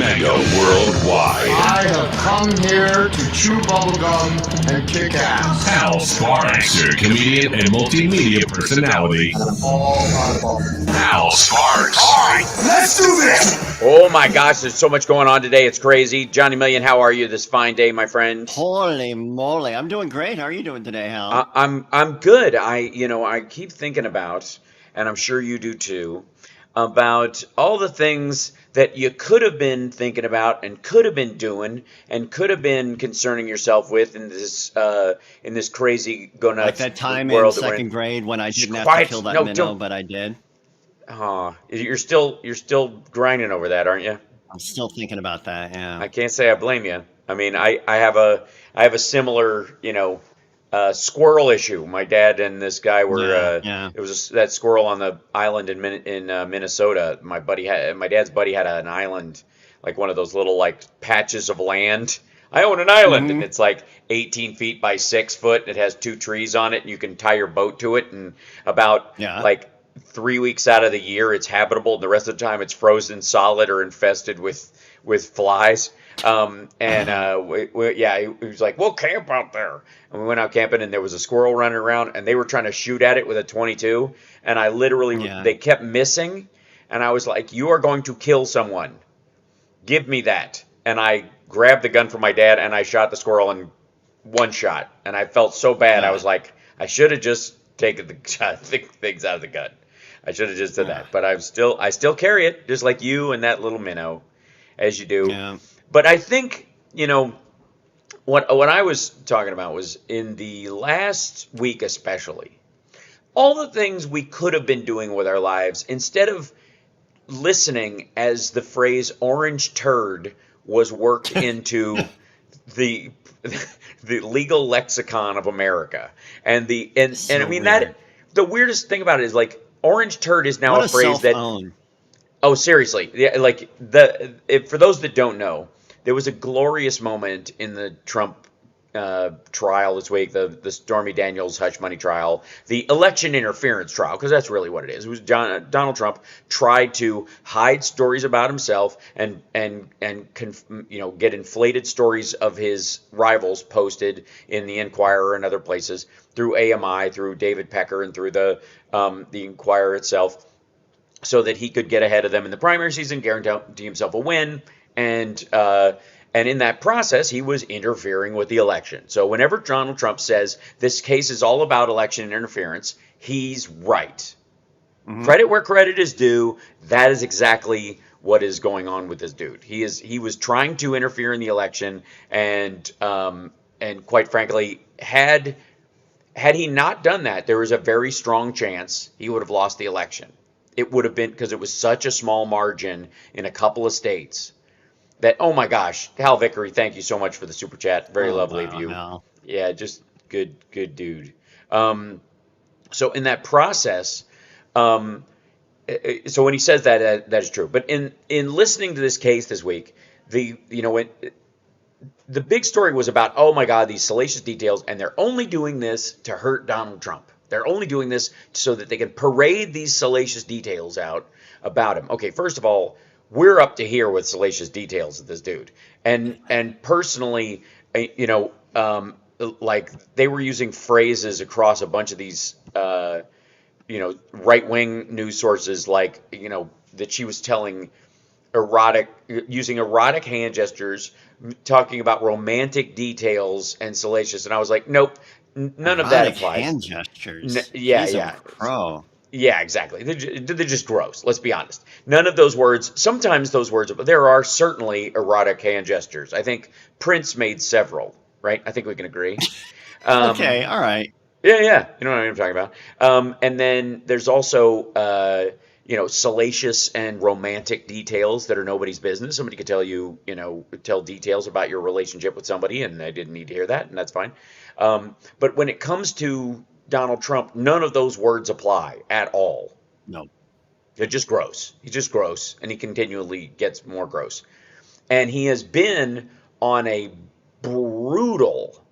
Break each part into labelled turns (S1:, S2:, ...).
S1: Mega Worldwide.
S2: I have come here to chew bubblegum and kick ass.
S1: Hal Sparks, comedian and multimedia personality.
S2: And I'm all out of bubble.
S1: Hal Sparks.
S2: All right, let's do this.
S3: Oh my gosh, there's so much going on today. It's crazy. Johnny Million, how are you this fine day, my friend?
S4: Holy moly, I'm doing great. How are you doing today, Hal?
S3: I'm good. I keep thinking about, and I'm sure you do too, about all the things that you could have been thinking about and could have been doing and could have been concerning yourself with in this crazy go nuts
S4: Like that time in
S3: world that we're
S4: second grade when I didn't have
S3: Quiet.
S4: to kill that
S3: No,
S4: minnow,
S3: don't.
S4: but I did.
S3: You're still grinding over that, aren't you?
S4: I'm still thinking about that.
S3: I
S4: Yeah.
S3: can't say I blame you. I mean, I have a similar, squirrel issue. My dad and this guy were,
S4: Yeah.
S3: it was that squirrel on the island in Minnesota. My dad's buddy had an island, like one of those little like patches of land. I own an island, and it's like 18 feet by 6 foot. It has 2 trees on it, and you can tie your boat to it. And about
S4: Yeah.
S3: like 3 weeks out of the year, it's habitable. And the rest of the time, it's frozen solid or infested with flies. He was like, "We'll camp out there." And we went out camping, and there was a squirrel running around, and they were trying to shoot at it with a 22. And I literally,
S4: Yeah.
S3: they kept missing, and I was like, "You are going to kill someone. Give me that." And I grabbed the gun from my dad, and I shot the squirrel in one shot. And I felt so bad. I was like, I should have just taken the things out of the gun. I should have just done that. But I still carry it, just like you and that little minnow, as you do.
S4: Yeah.
S3: But I think, what I was talking about was in the last week especially, all the things we could have been doing with our lives instead of listening as the phrase orange turd was worked into the legal lexicon of America. And I mean that the weirdest thing about it is like orange turd is now
S4: What
S3: a
S4: a
S3: phrase that
S4: self-own.
S3: Oh, seriously. Yeah, like for those that don't know, there was a glorious moment in the Trump trial this week, the Stormy Daniels hush money trial, the election interference trial, because that's really what it is. It was Donald Trump tried to hide stories about himself and get inflated stories of his rivals posted in the Inquirer and other places through AMI, through David Pecker, and through the Inquirer itself, so that he could get ahead of them in the primary season, guarantee himself a win, and in that process, he was interfering with the election. So whenever Donald Trump says this case is all about election interference, he's right. Credit where credit is due. That is exactly what is going on with this dude. He was trying to interfere in the election, and quite frankly, had he not done that, there was a very strong chance he would have lost the election. It would have been because it was such a small margin in a couple of states that, oh my gosh, Hal Vickery, thank you so much for the super chat. Very lovely of you.
S4: Hal.
S3: Yeah, just good dude. So in that process, so when he says that is true. But in listening to this case this week, the big story was about, oh my God, these salacious details, and they're only doing this to hurt Donald Trump. They're only doing this so that they can parade these salacious details out about him. Okay, first of all, we're up to here with salacious details of this dude. And personally, like they were using phrases across a bunch of these, right-wing news sources, like, that she was telling using erotic hand gestures, talking about romantic details and salacious. And I was like, nope. None of that applies.
S4: Hand gestures.
S3: Yeah.
S4: He's a pro.
S3: Yeah, exactly. They're just gross. Let's be honest. None of those words. Sometimes those words. There are certainly erotic hand gestures. I think Prince made several. Right. I think we can agree.
S4: Okay. All right.
S3: Yeah. You know what I'm talking about. And then there's also salacious and romantic details that are nobody's business. Somebody could tell you, tell details about your relationship with somebody, and I didn't need to hear that, and that's fine. But when it comes to Donald Trump, none of those words apply at all.
S4: No.
S3: They're just gross. He's just gross, and he continually gets more gross. And he has been on a brutal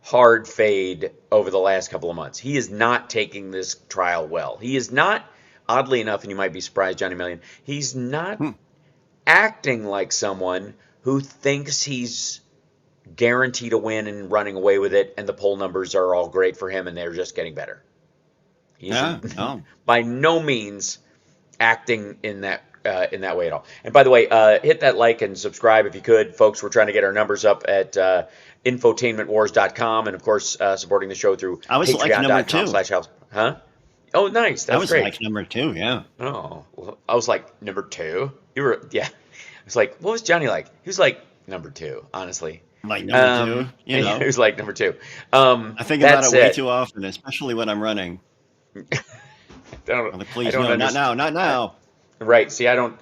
S3: hard fade over the last couple of months. He is not taking this trial well. He is not, oddly enough, and you might be surprised, Johnny Million, he's not acting like someone who thinks he's guaranteed a win and running away with it, and the poll numbers are all great for him and they're just getting better. He's
S4: Yeah. Oh.
S3: by no means acting in that way at all. And by the way, hit that like and subscribe if you could, folks. We're trying to get our numbers up at infotainmentwars.com, and of course, supporting the show through
S4: I was like number two.
S3: patreon.com/help. Huh? Oh, nice. That's
S4: I was
S3: great.
S4: like number 2. Yeah.
S3: Oh, well, I was like number 2. You were, yeah. I was like, what was Johnny like? He was like number 2, honestly.
S4: Like number 2. You know.
S3: He was like number 2.
S4: I think about it way too often, especially when I'm running. Please, no, not now, not now.
S3: Right. See, I'm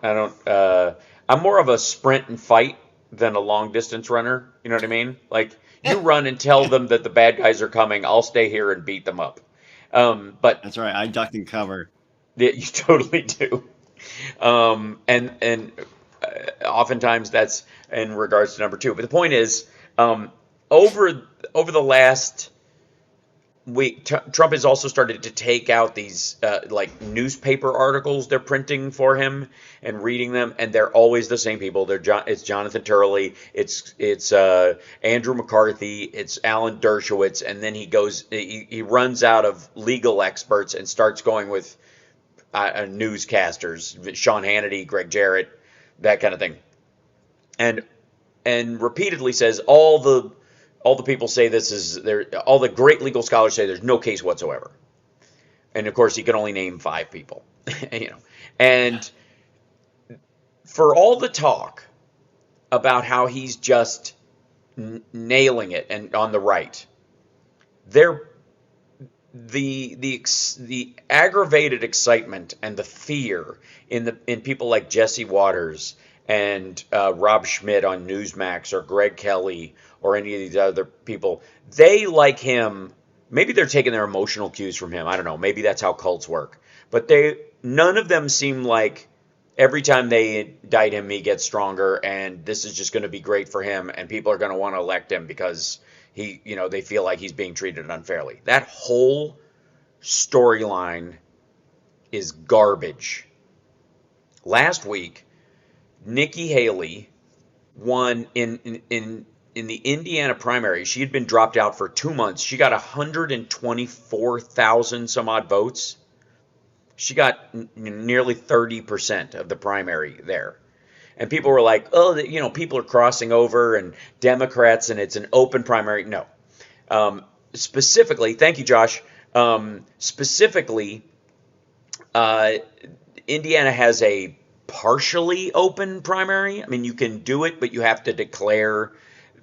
S3: more of a sprint and fight than a long distance runner. You know what I mean? Like, you run and tell them that the bad guys are coming. I'll stay here and beat them up. But
S4: that's right. I duck and cover.
S3: Yeah, you totally do. And oftentimes that's in regards to number 2. But the point is, over the last week, Trump has also started to take out these like newspaper articles they're printing for him and reading them, and they're always the same people. It's Jonathan Turley, it's Andrew McCarthy, it's Alan Dershowitz, and then he runs out of legal experts and starts going with newscasters, Sean Hannity, Greg Jarrett, that kind of thing, and repeatedly says all the people say this is there. All the great legal scholars say there's no case whatsoever, and of course he can only name 5 people, you know. And for all the talk about how he's just nailing it and on the right, the aggravated excitement and the fear in people like Jesse Waters and Rob Schmidt on Newsmax or Greg Kelly or any of these other people, they like him. Maybe they're taking their emotional cues from him. I don't know. Maybe that's how cults work. But none of them seem like every time they indict him, he gets stronger, and this is just going to be great for him, and people are going to want to elect him because they feel like he's being treated unfairly. That whole storyline is garbage. Last week, Nikki Haley won in the Indiana primary. She had been dropped out for 2 months. She got 124,000 some odd votes. She got nearly 30% of the primary there. And people were like, oh, people are crossing over and Democrats and it's an open primary. No. Specifically, thank you, Josh. Specifically, Indiana has a partially open primary. I mean, you can do it, but you have to declare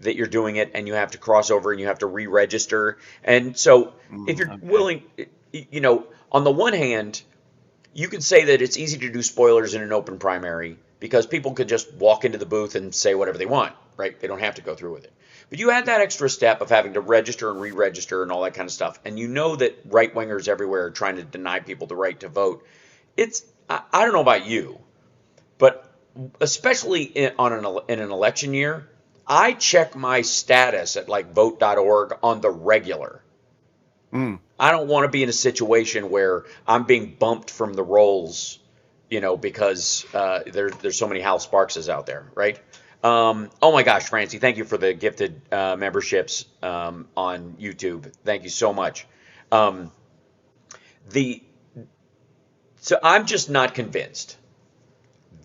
S3: that you're doing it, and you have to cross over, and you have to re-register. And so if you're willing, on the one hand, you can say that it's easy to do spoilers in an open primary because people could just walk into the booth and say whatever they want, right? They don't have to go through with it. But you add that extra step of having to register and re-register and all that kind of stuff, and you know that right-wingers everywhere are trying to deny people the right to vote. I don't know about you, but especially in an election year, I check my status at like vote.org on the regular. I don't want to be in a situation where I'm being bumped from the rolls, because there's so many Hal Sparkses out there, right? Oh my gosh, Francie, thank you for the gifted memberships on YouTube. Thank you so much. So I'm just not convinced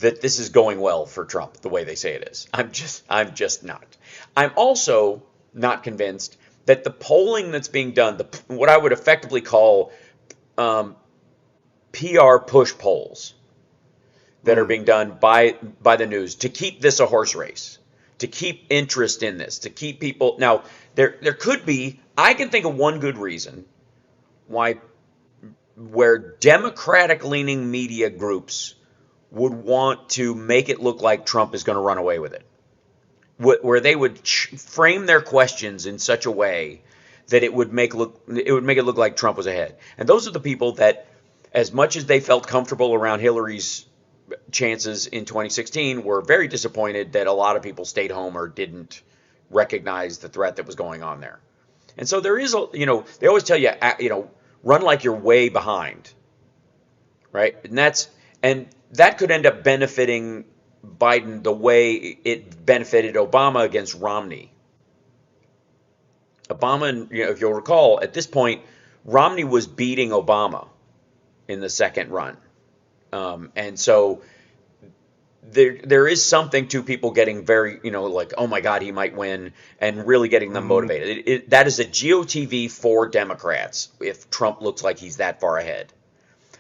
S3: that this is going well for Trump the way they say it is. I'm just not. I'm also not convinced that the polling that's being done, what I would effectively call PR push polls that are being done by the news to keep this a horse race, to keep interest in this, to keep people. Now, there could be, I can think of one good reason where Democratic-leaning media groups would want to make it look like Trump is going to run away with it, where they would frame their questions in such a way that it would make it look like Trump was ahead. And those are the people that, as much as they felt comfortable around Hillary's chances in 2016, were very disappointed that a lot of people stayed home or didn't recognize the threat that was going on there. And so there is, they always tell you, run like you're way behind, right? And that could end up benefiting Biden the way it benefited Obama against Romney. Obama, if you'll recall, at this point, Romney was beating Obama in the second run. And so there is something to people getting very, like, oh my God, he might win, and really getting them motivated. That is a GOTV for Democrats if Trump looks like he's that far ahead.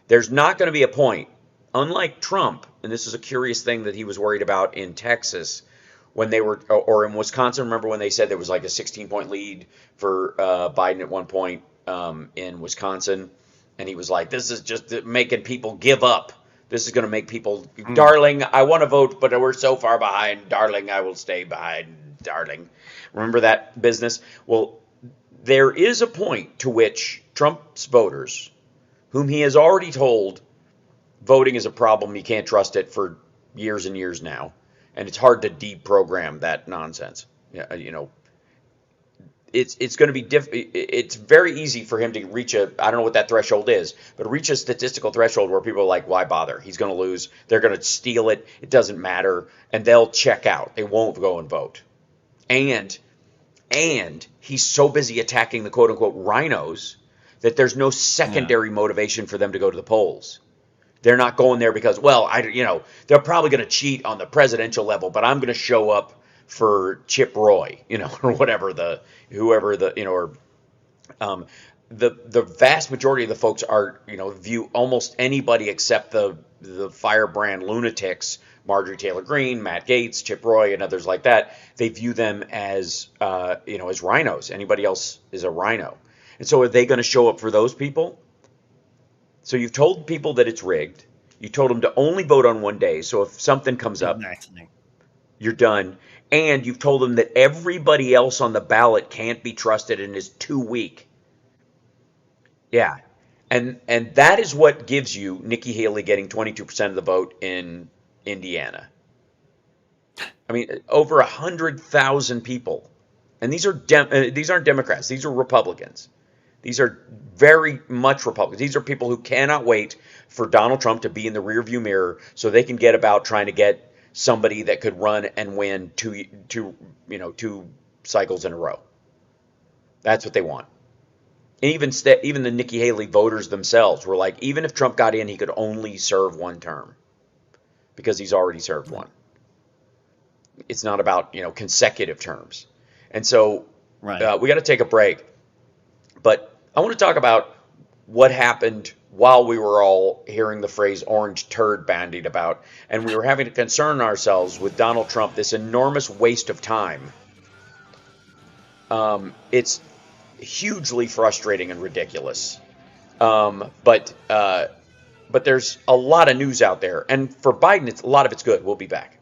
S3: There's not going to be a point, unlike Trump, and this is a curious thing that he was worried about in Texas when they were, or in Wisconsin. Remember when they said there was like a 16-point lead for Biden at one point in Wisconsin, and he was like, this is just making people give up. This is going to make people, darling, I want to vote, but we're so far behind. Darling, I will stay behind. Darling. Remember that business? Well, there is a point to which Trump's voters, whom he has already told voting is a problem, you can't trust it for years and years now, and it's hard to deprogram that nonsense. It's going to be it's very easy for him to reach I don't know what that threshold is, but reach a statistical threshold where people are like, why bother? He's going to lose. They're going to steal it. It doesn't matter. And they'll check out. They won't go and vote. And he's so busy attacking the quote unquote rhinos that there's no secondary motivation for them to go to the polls. They're not going there because, well, they're probably going to cheat on the presidential level, but I'm going to show up for Chip Roy, or whatever the vast majority of the folks are, view almost anybody except the firebrand lunatics, Marjorie Taylor Greene, Matt Gaetz, Chip Roy, and others like that. They view them as, as rhinos. Anybody else is a rhino. And so are they going to show up for those people? So you've told people that it's rigged. You told them to only vote on one day. So if something comes up, you're done. And you've told them that everybody else on the ballot can't be trusted and is too weak. Yeah. And that is what gives you Nikki Haley getting 22% of the vote in Indiana. I mean, over 100,000 people. And these aren't Democrats. These are Republicans. These are very much Republicans. These are people who cannot wait for Donald Trump to be in the rearview mirror so they can get about trying to get somebody that could run and win two cycles in a row. That's what they want. And even the Nikki Haley voters themselves were like, even if Trump got in, he could only serve one term because he's already served one. It's not about consecutive terms. And so we got to take a break. But I want to talk about what happened while we were all hearing the phrase orange turd bandied about, and we were having to concern ourselves with Donald Trump, this enormous waste of time. It's hugely frustrating and ridiculous. But there's a lot of news out there, and for Biden, a lot of it's good. We'll be back.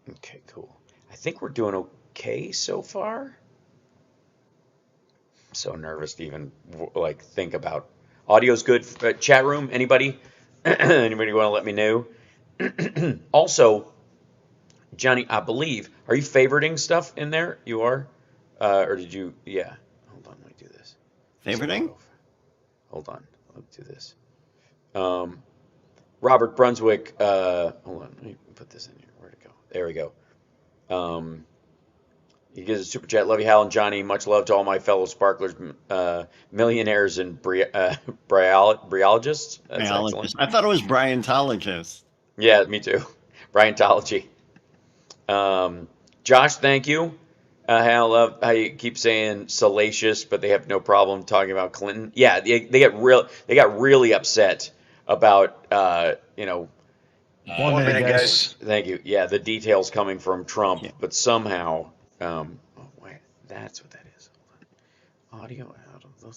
S3: Okay, cool. I think we're doing okay so far. I'm so nervous to even think about. Audio's good. Chat room, anybody? Anybody want to let me know? Also, Johnny, I believe, are you favoriting stuff in there? You are? Or did you? Yeah. Hold on, let me do this.
S4: Favoriting?
S3: Hold on, let me do this. Robert Brunswick, hold on, let me put this in here. Where'd it go? There we go. He gives a super chat. Love you, Hal and Johnny. Much love to all my fellow sparklers, millionaires and bryologists. That's excellent.
S4: I thought it was Bryantologist.
S3: Yeah, me too. Bryantology. Josh, thank you. Hal, love how you keep saying salacious, but they have no problem talking about Clinton. Yeah, they got really upset about 1
S5: minute, guys.
S3: Thank you. Yeah, the details coming from Trump, but somehow, wait, that's what that is. Hold on. Audio out of the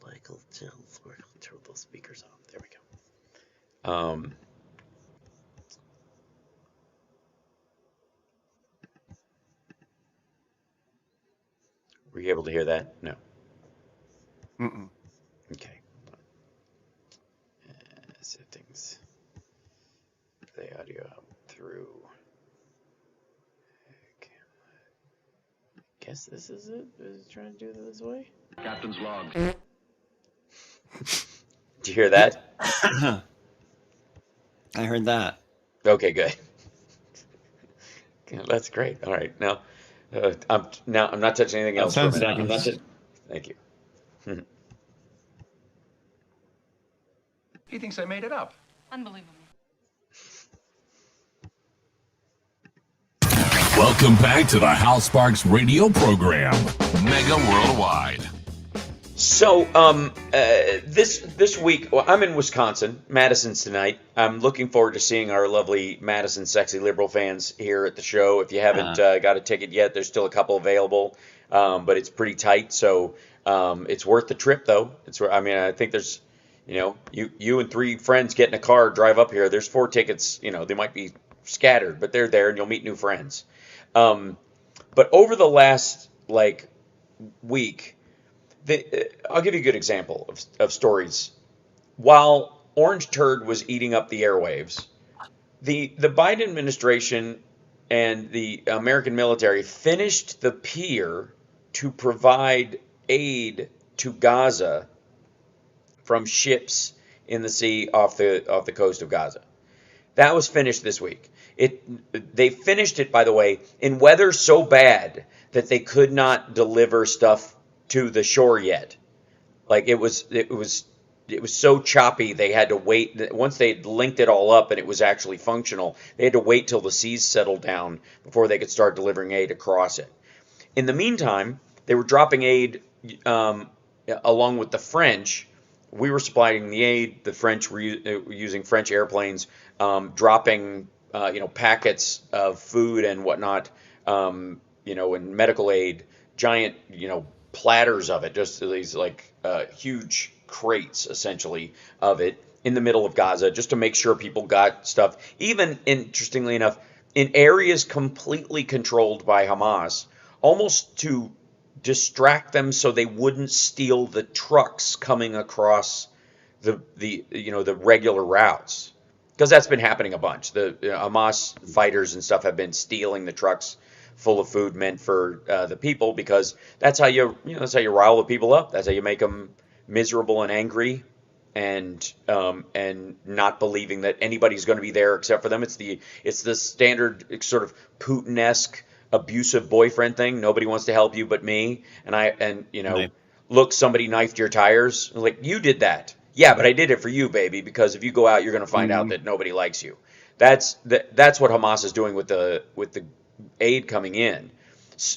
S3: Michael Tills. We're gonna turn those speakers on. There we go. Were you able to hear that? No. Okay. Settings. Play audio out through. guess this is it. Is it trying to do it this way?
S5: Captain's log.
S3: Did you hear that?
S4: I heard that.
S3: Okay, good. That's great. All right, I'm not touching anything
S4: About
S3: else for a
S4: 10
S3: minute. I'm not
S4: seconds.
S3: Thank you.
S5: He thinks I made it up.
S6: Unbelievable.
S1: Welcome back to the House Sparks radio program, Mega Worldwide.
S3: So, this week, well, I'm in Wisconsin. Madison's tonight. I'm looking forward to seeing our lovely Madison Sexy Liberal fans here at the show. If you haven't got a ticket yet, there's still a couple available, but it's pretty tight. So, it's worth the trip, though. I think there's, you and 3 friends get in a car, drive up here. There's 4 tickets. They might be scattered, but they're there, and you'll meet new friends. But over the last week. I'll give you a good example of stories. While Orange Turd was eating up the airwaves, the Biden administration and the American military finished the pier to provide aid to Gaza from ships in the sea off the coast of Gaza. That was finished this week. They finished it, by the way, in weather so bad that they could not deliver stuff to the shore yet. It was so choppy they had to wait. Once they had linked it all up and it was actually functional, they had to wait till the seas settled down before they could start delivering aid across it. In the meantime, they were dropping aid along with the French. We were supplying the aid. The French were using French airplanes, dropping packets of food and whatnot, and medical aid, giant platters of it, just these huge crates essentially of it in the middle of Gaza, just to make sure people got stuff. Even, interestingly enough, in areas completely controlled by Hamas, almost to distract them so they wouldn't steal the trucks coming across the regular routes, because that's been happening a bunch. The Hamas fighters and stuff have been stealing the trucks full of food meant for the people, because that's how you rile the people up. That's how you make them miserable and angry, and not believing that anybody's going to be there except for them. It's the standard sort of Putin-esque abusive boyfriend thing. Nobody wants to help you but me,
S4: Right.
S3: Look, somebody knifed your tires. Like, you did that. Yeah, but I did it for you, baby, because if you go out, you're going to find out that nobody likes you. That's what Hamas is doing with the aid coming in,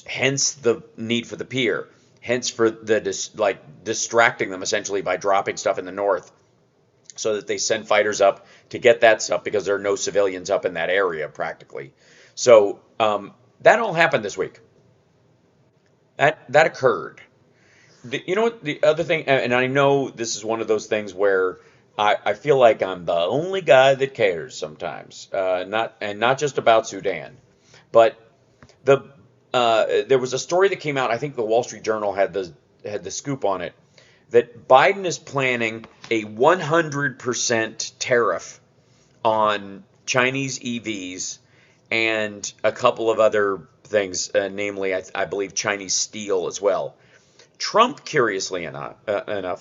S3: hence the need for the pier, hence for the distracting them essentially by dropping stuff in the north, so that they send fighters up to get that stuff, because there are no civilians up in that area practically. So that all happened this week. That occurred. You know what? The other thing, and I know this is one of those things where I feel like I'm the only guy that cares sometimes, not just about Sudan. But there was a story that came out. I think the Wall Street Journal had the scoop on it, that Biden is planning a 100% tariff on Chinese EVs and a couple of other things, namely, I believe, Chinese steel as well. Trump, curiously enough, a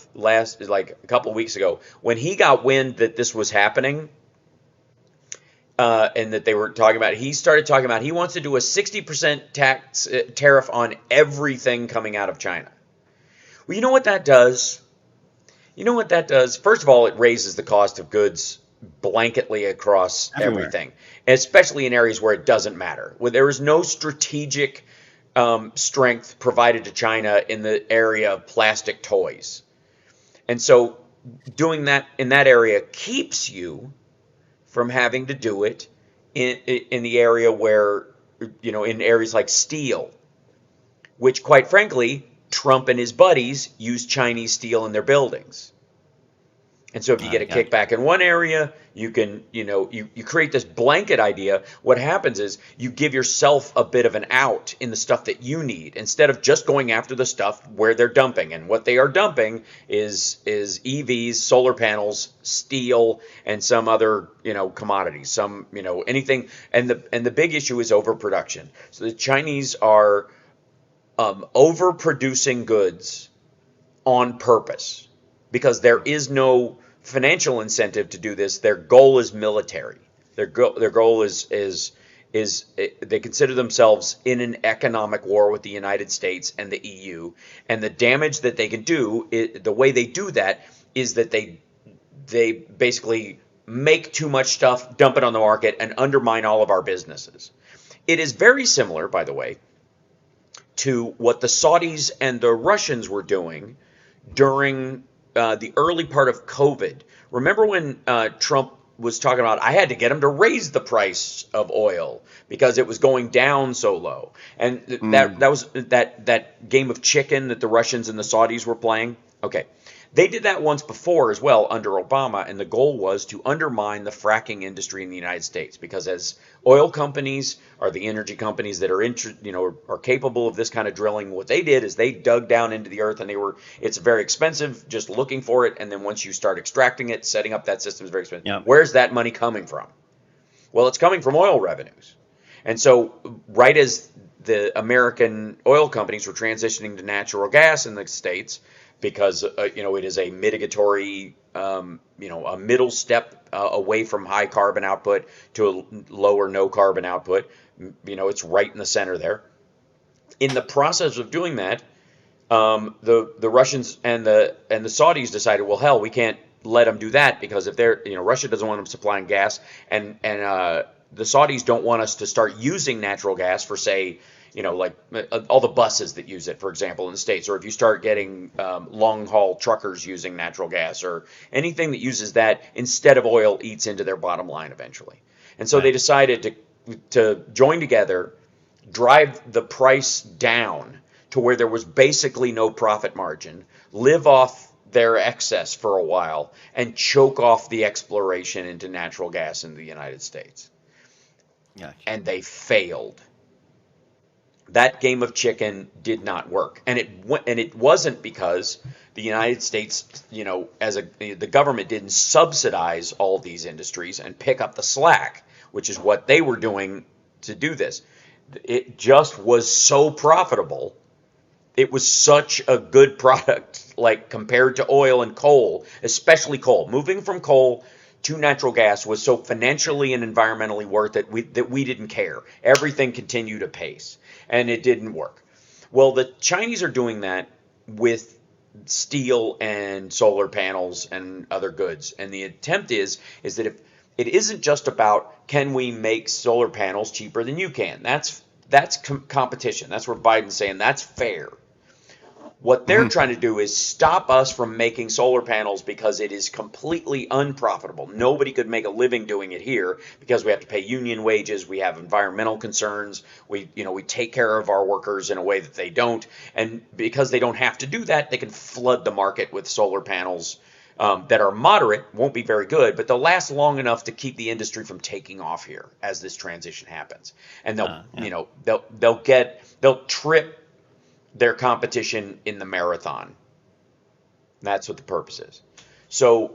S3: couple of weeks ago, when he got wind that this was happening, and that they were talking about it, he started talking about he wants to do a 60% tariff on everything coming out of China. Well, you know what that does? First of all, it raises the cost of goods blanketly across
S4: Everywhere.
S3: everything, especially in areas where it doesn't matter, where there is no strategic strength provided to China in the area of plastic toys. And so doing that in that area keeps you from having to do it in the area where, in areas like steel, which, quite frankly, Trump and his buddies use Chinese steel in their buildings. And so if you get a kickback in one area, you can, you create this blanket idea. What happens is you give yourself a bit of an out in the stuff that you need, instead of just going after the stuff where they're dumping. And what they are dumping is EVs, solar panels, steel, and some other, commodities, anything. And the big issue is overproduction. So the Chinese are overproducing goods on purpose because there is no financial incentive to do this. Their goal is military. Their goal is they consider themselves in an economic war with the United States and the EU, and the damage that they can do, the way they do that is that they basically make too much stuff, dump it on the market, and undermine all of our businesses. It is very similar, by the way, to what the Saudis and the Russians were doing during the early part of COVID. Remember when Trump was talking about, I had to get him to raise the price of oil because it was going down so low, and that was that game of chicken that the Russians and the Saudis were playing. Okay, they did that once before as well under Obama, and the goal was to undermine the fracking industry in the United States, because as oil companies are the energy companies that are capable of this kind of drilling, what they did is they dug down into the earth, and it's very expensive just looking for it, and then once you start extracting it, setting up that system is very expensive.
S4: Yep.
S3: Where's that money coming from? Well, it's coming from oil revenues. And so right as the American oil companies were transitioning to natural gas in the States, because it is a mitigatory, a middle step away from high carbon output to a lower no carbon output. It's right in the center there. In the process of doing that, the Russians and the Saudis decided, well, hell, we can't let them do that, because if Russia doesn't want them supplying gas, and the Saudis don't want us to start using natural gas for, say, like all the buses that use it, for example, in the States, or if you start getting long-haul truckers using natural gas, or anything that uses that instead of oil eats into their bottom line eventually. And so they decided to join together, drive the price down to where there was basically no profit margin, live off their excess for a while, and choke off the exploration into natural gas in the United States.
S4: Gotcha. And
S3: they failed. That game of chicken did not work, and it wasn't because the United States, the government didn't subsidize all these industries and pick up the slack, which is what they were doing to do this. It just was so profitable. It was such a good product, like compared to oil and coal, especially coal. Moving from coal to natural gas was so financially and environmentally worth it that we didn't care. Everything continued apace, and it didn't work. Well, the Chinese are doing that with steel and solar panels and other goods, and the attempt is that if it isn't just about, can we make solar panels cheaper than you can? That's competition. That's where Biden's saying that's fair. What they're trying to do is stop us from making solar panels because it is completely unprofitable. Nobody could make a living doing it here because we have to pay union wages. We have environmental concerns. We take care of our workers in a way that they don't. And because they don't have to do that, they can flood the market with solar panels that are moderate, won't be very good, but they'll last long enough to keep the industry from taking off here as this transition happens. And they'll trip their competition in the marathon. That's what the purpose is. So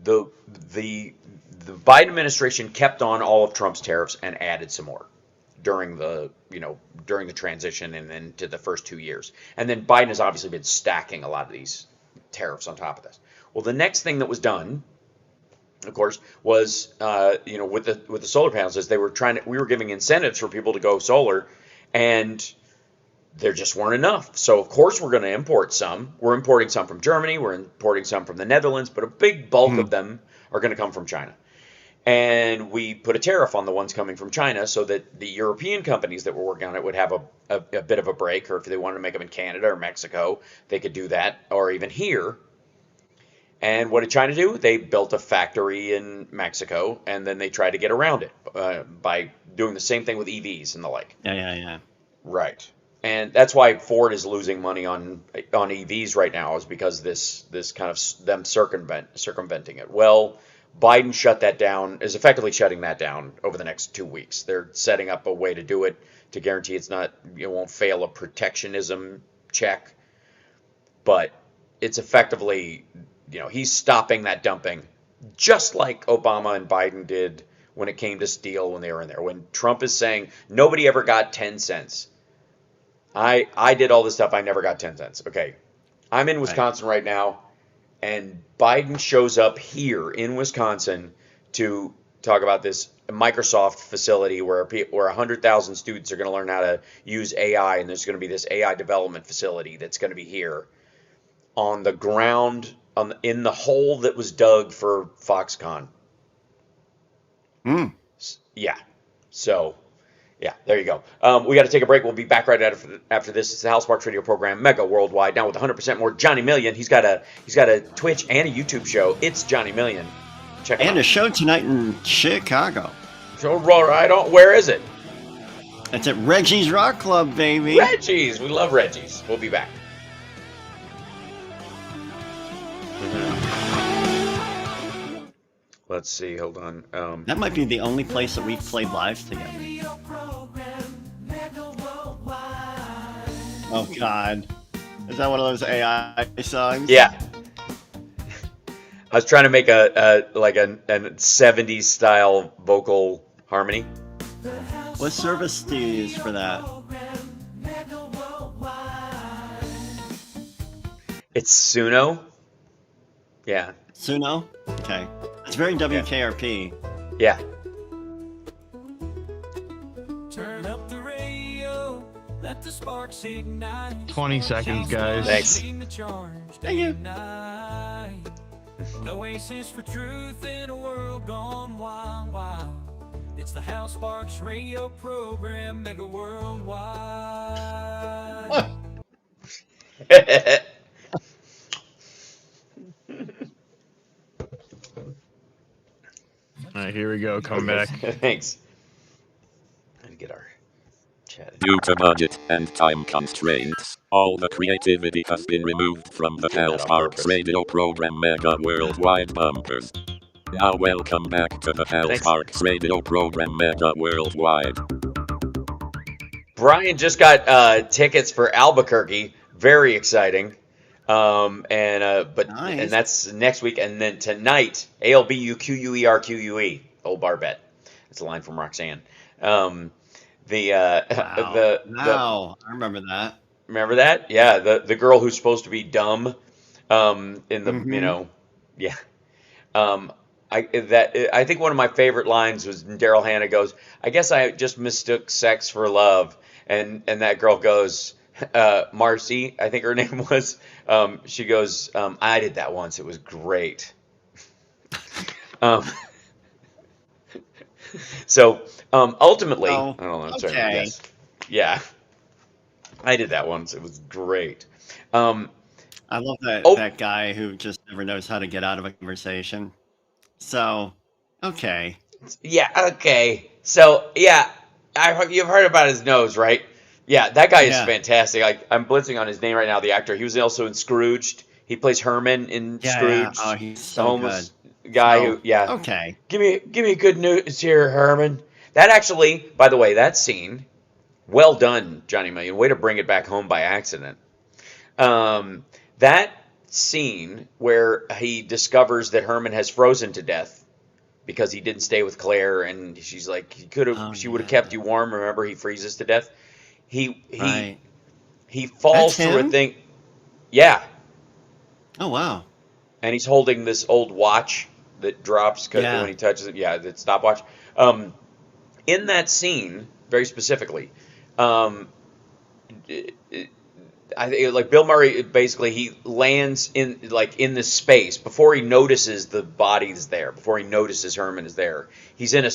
S3: the Biden administration kept on all of Trump's tariffs and added some more during the transition and then to the first 2 years. And then Biden has obviously been stacking a lot of these tariffs on top of this. Well, the next thing that was done, of course, was with the solar panels, is we were giving incentives for people to go solar, and there just weren't enough. So, of course, we're going to import some. We're importing some from Germany. We're importing some from the Netherlands. But a big bulk of them are going to come from China. And we put a tariff on the ones coming from China so that the European companies that were working on it would have a bit of a break. Or if they wanted to make them in Canada or Mexico, they could do that. Or even here. And what did China do? They built a factory in Mexico. And then they tried to get around it by doing the same thing with EVs and the like.
S4: Yeah.
S3: Right. And that's why Ford is losing money on EVs right now, is because this kind of them circumventing it. Well, Biden is effectively shutting that down over the next 2 weeks. They're setting up a way to do it to guarantee it won't fail a protectionism check. But it's effectively, he's stopping that dumping, just like Obama and Biden did when it came to steel when they were in there. When Trump is saying nobody ever got 10 cents. I did all this stuff. I never got 10 cents. Okay. I'm in Wisconsin right now, and Biden shows up here in Wisconsin to talk about this Microsoft facility where 100,000 students are going to learn how to use AI, and there's going to be this AI development facility that's going to be here on the ground in the hole that was dug for Foxconn. Yeah. So, yeah, there you go. We got to take a break. We'll be back right after this. It's the House Sparks Radio program, Mega Worldwide. Now with 100% more Johnny Million. He's got a Twitch and a YouTube show. It's Johnny Million. Check him out.
S4: And a show tonight in Chicago.
S3: So right on. Where is it?
S4: It's at Reggie's Rock Club, baby.
S3: Reggie's. We love Reggie's. We'll be back. Let's see. Hold on.
S4: That might be the only place that we've played live together. Oh God, is that one of those AI songs?
S3: Yeah. I was trying to make a 70s style vocal harmony.
S4: What service do you use for that?
S3: It's Suno. Yeah.
S4: Suno? Okay. It's very WKRP.
S3: Yeah.
S6: Turn up the radio, let the sparks ignite.
S5: 20 seconds, guys.
S3: Thanks.
S4: Thank you.
S6: Oasis for truth in a world gone wild, wild. It's the House Sparks radio program, Mega Worldwide.
S5: All right, here we go. Come back.
S3: Thanks. And get our chat.
S7: Due to budget and time constraints, all the creativity has been removed from the House Sparks radio program Mega Worldwide bumpers. Now welcome back to the House Sparks radio program Mega Worldwide.
S3: Brian just got tickets for Albuquerque. Very exciting. Nice. And that's next week. And then tonight, ALBUQUERQUE, old bar bet. That's a line from Roxanne.
S4: Wow. I remember that.
S3: Remember that? Yeah, the girl who's supposed to be dumb, yeah. I think one of my favorite lines was Daryl Hannah goes, "I guess I just mistook sex for love," and that girl goes, Marcy, I think her name was. She goes, "I did that once. It was great." So ultimately, I don't know. I'm sorry. Yes. Yeah, I did that once. It was great.
S4: I love that guy who just never knows how to get out of a conversation. So, okay.
S3: Yeah. Okay. So, yeah, you've heard about his nose, right? Yeah, that guy is fantastic. I'm blitzing on his name right now. The actor. He was also in Scrooged. He plays Herman in Scrooged.
S4: Oh, he's so
S3: the homeless guy who. Yeah.
S4: Okay.
S3: Give me good news here, Herman. That actually, by the way, that scene, well done, Johnny Million. Way to bring it back home by accident. That scene where he discovers that Herman has frozen to death because he didn't stay with Claire, and she's like, she would have kept you warm. Remember, he freezes to death. He falls through a thing. Yeah.
S4: Oh wow.
S3: And he's holding this old watch that drops when he touches it. Yeah, the stopwatch. In that scene, very specifically, I think like Bill Murray, basically he lands in this space before he notices the body's there, before he notices Herman is there. He's in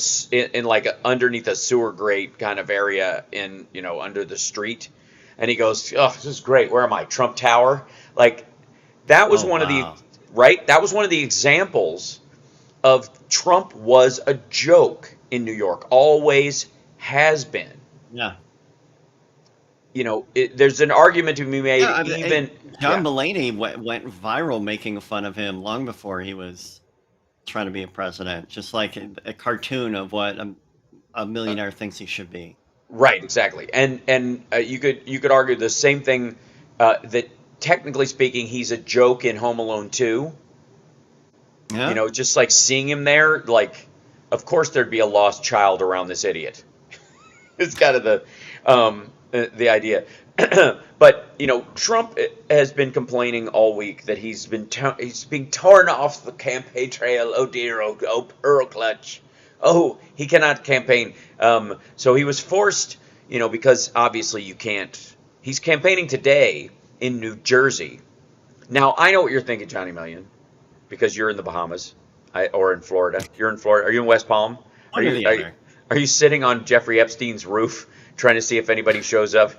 S3: underneath a sewer grate kind of area under the street, and he goes, "Oh, this is great. Where am I? Trump Tower?" Like that was one of the That was one of the examples of Trump was a joke in New York. Always has been.
S4: Yeah.
S3: There's an argument to be made.
S4: John Mulaney went viral making fun of him long before he was trying to be a president. Just like a cartoon of what a millionaire thinks he should be.
S3: Right, exactly. And you could argue the same thing that technically speaking, he's a joke in Home Alone 2.
S4: Yeah.
S3: Just like seeing him there, like, of course there'd be a lost child around this idiot. It's kind of the idea. But Trump has been complaining all week that he's being torn off the campaign trail. Oh dear, oh Earl Clutch. Oh, he cannot campaign. So he was forced, because obviously you can't. He's campaigning today in New Jersey. Now I know what you're thinking, Johnny Million, because you're in the Bahamas, or in Florida. You're in Florida. Are you in West Palm?
S4: One or the other.
S3: Are you sitting on Jeffrey Epstein's roof trying to see if anybody shows up?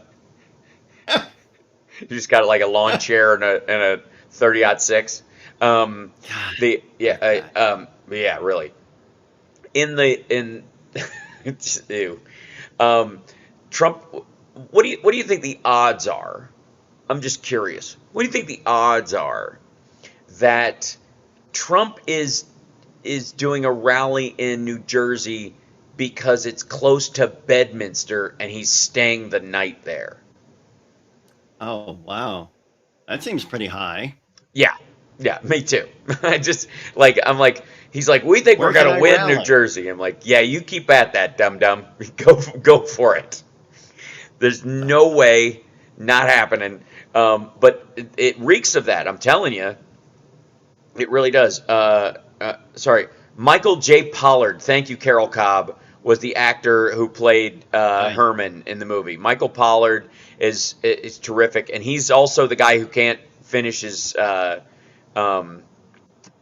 S3: You just got like a lawn chair and a 30-06. Yeah, really. Ew. Trump. What do you think the odds are? I'm just curious. What do you think the odds are that Trump is doing a rally in New Jersey because it's close to Bedminster and he's staying the night there?
S4: Oh, wow. That seems pretty high.
S3: Yeah, me too. He's like, we think we're gonna win New Jersey. I'm like, yeah, you keep at that, dum-dum. Go for it. There's no way, not happening. But it reeks of that. I'm telling you, it really does. Sorry, Michael J. Pollard. Thank you, Carol Cobb, was the actor who played Herman in the movie. Michael Pollard is terrific, and he's also the guy who can't finish his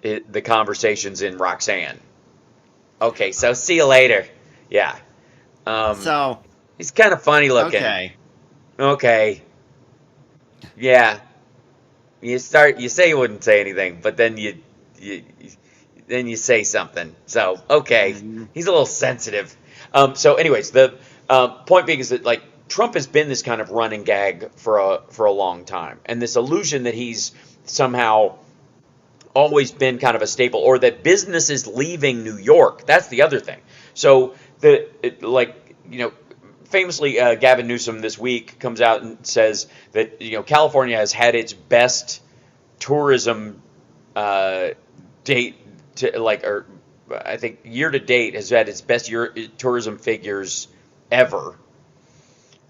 S3: the conversations in Roxanne. Okay, so see you later. Yeah.
S4: So
S3: he's kind of funny looking. Okay. Yeah. You say you wouldn't say anything, but then you say something. So okay, he's a little sensitive. So anyways, the point being is that like Trump has been this kind of running gag for a long time, and this illusion that he's somehow always been kind of a staple, or that business is leaving New York. That's the other thing. So famously, Gavin Newsom this week comes out and says that California has had its best tourism date I think year to date has had its best tourism figures ever.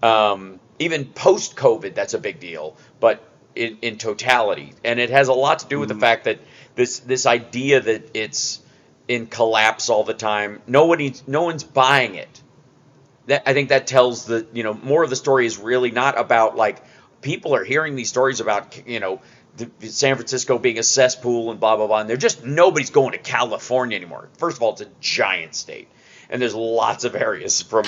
S3: Even post COVID, that's a big deal, but in totality, and it has a lot to do with the fact that this idea that it's in collapse all the time. No one's buying it. I think that tells more of the story is really not about like people are hearing these stories about San Francisco being a cesspool and blah blah blah, and nobody's going to California anymore. First of all, it's a giant state, and there's lots of areas from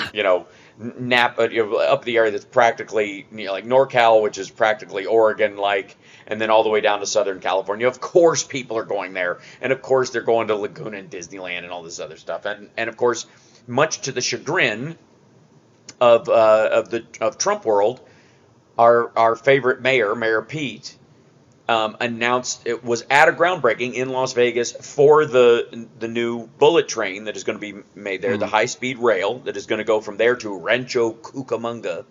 S3: Napa up the area that's practically like NorCal, which is practically Oregon like, and then all the way down to Southern California. Of course, people are going there, and of course they're going to Laguna and Disneyland and all this other stuff, and of course, much to the chagrin of Trump world, our favorite Mayor Pete, announced it was at a groundbreaking in Las Vegas for the new bullet train that is going to be made there, the high-speed rail that is going to go from there to Rancho Cucamonga.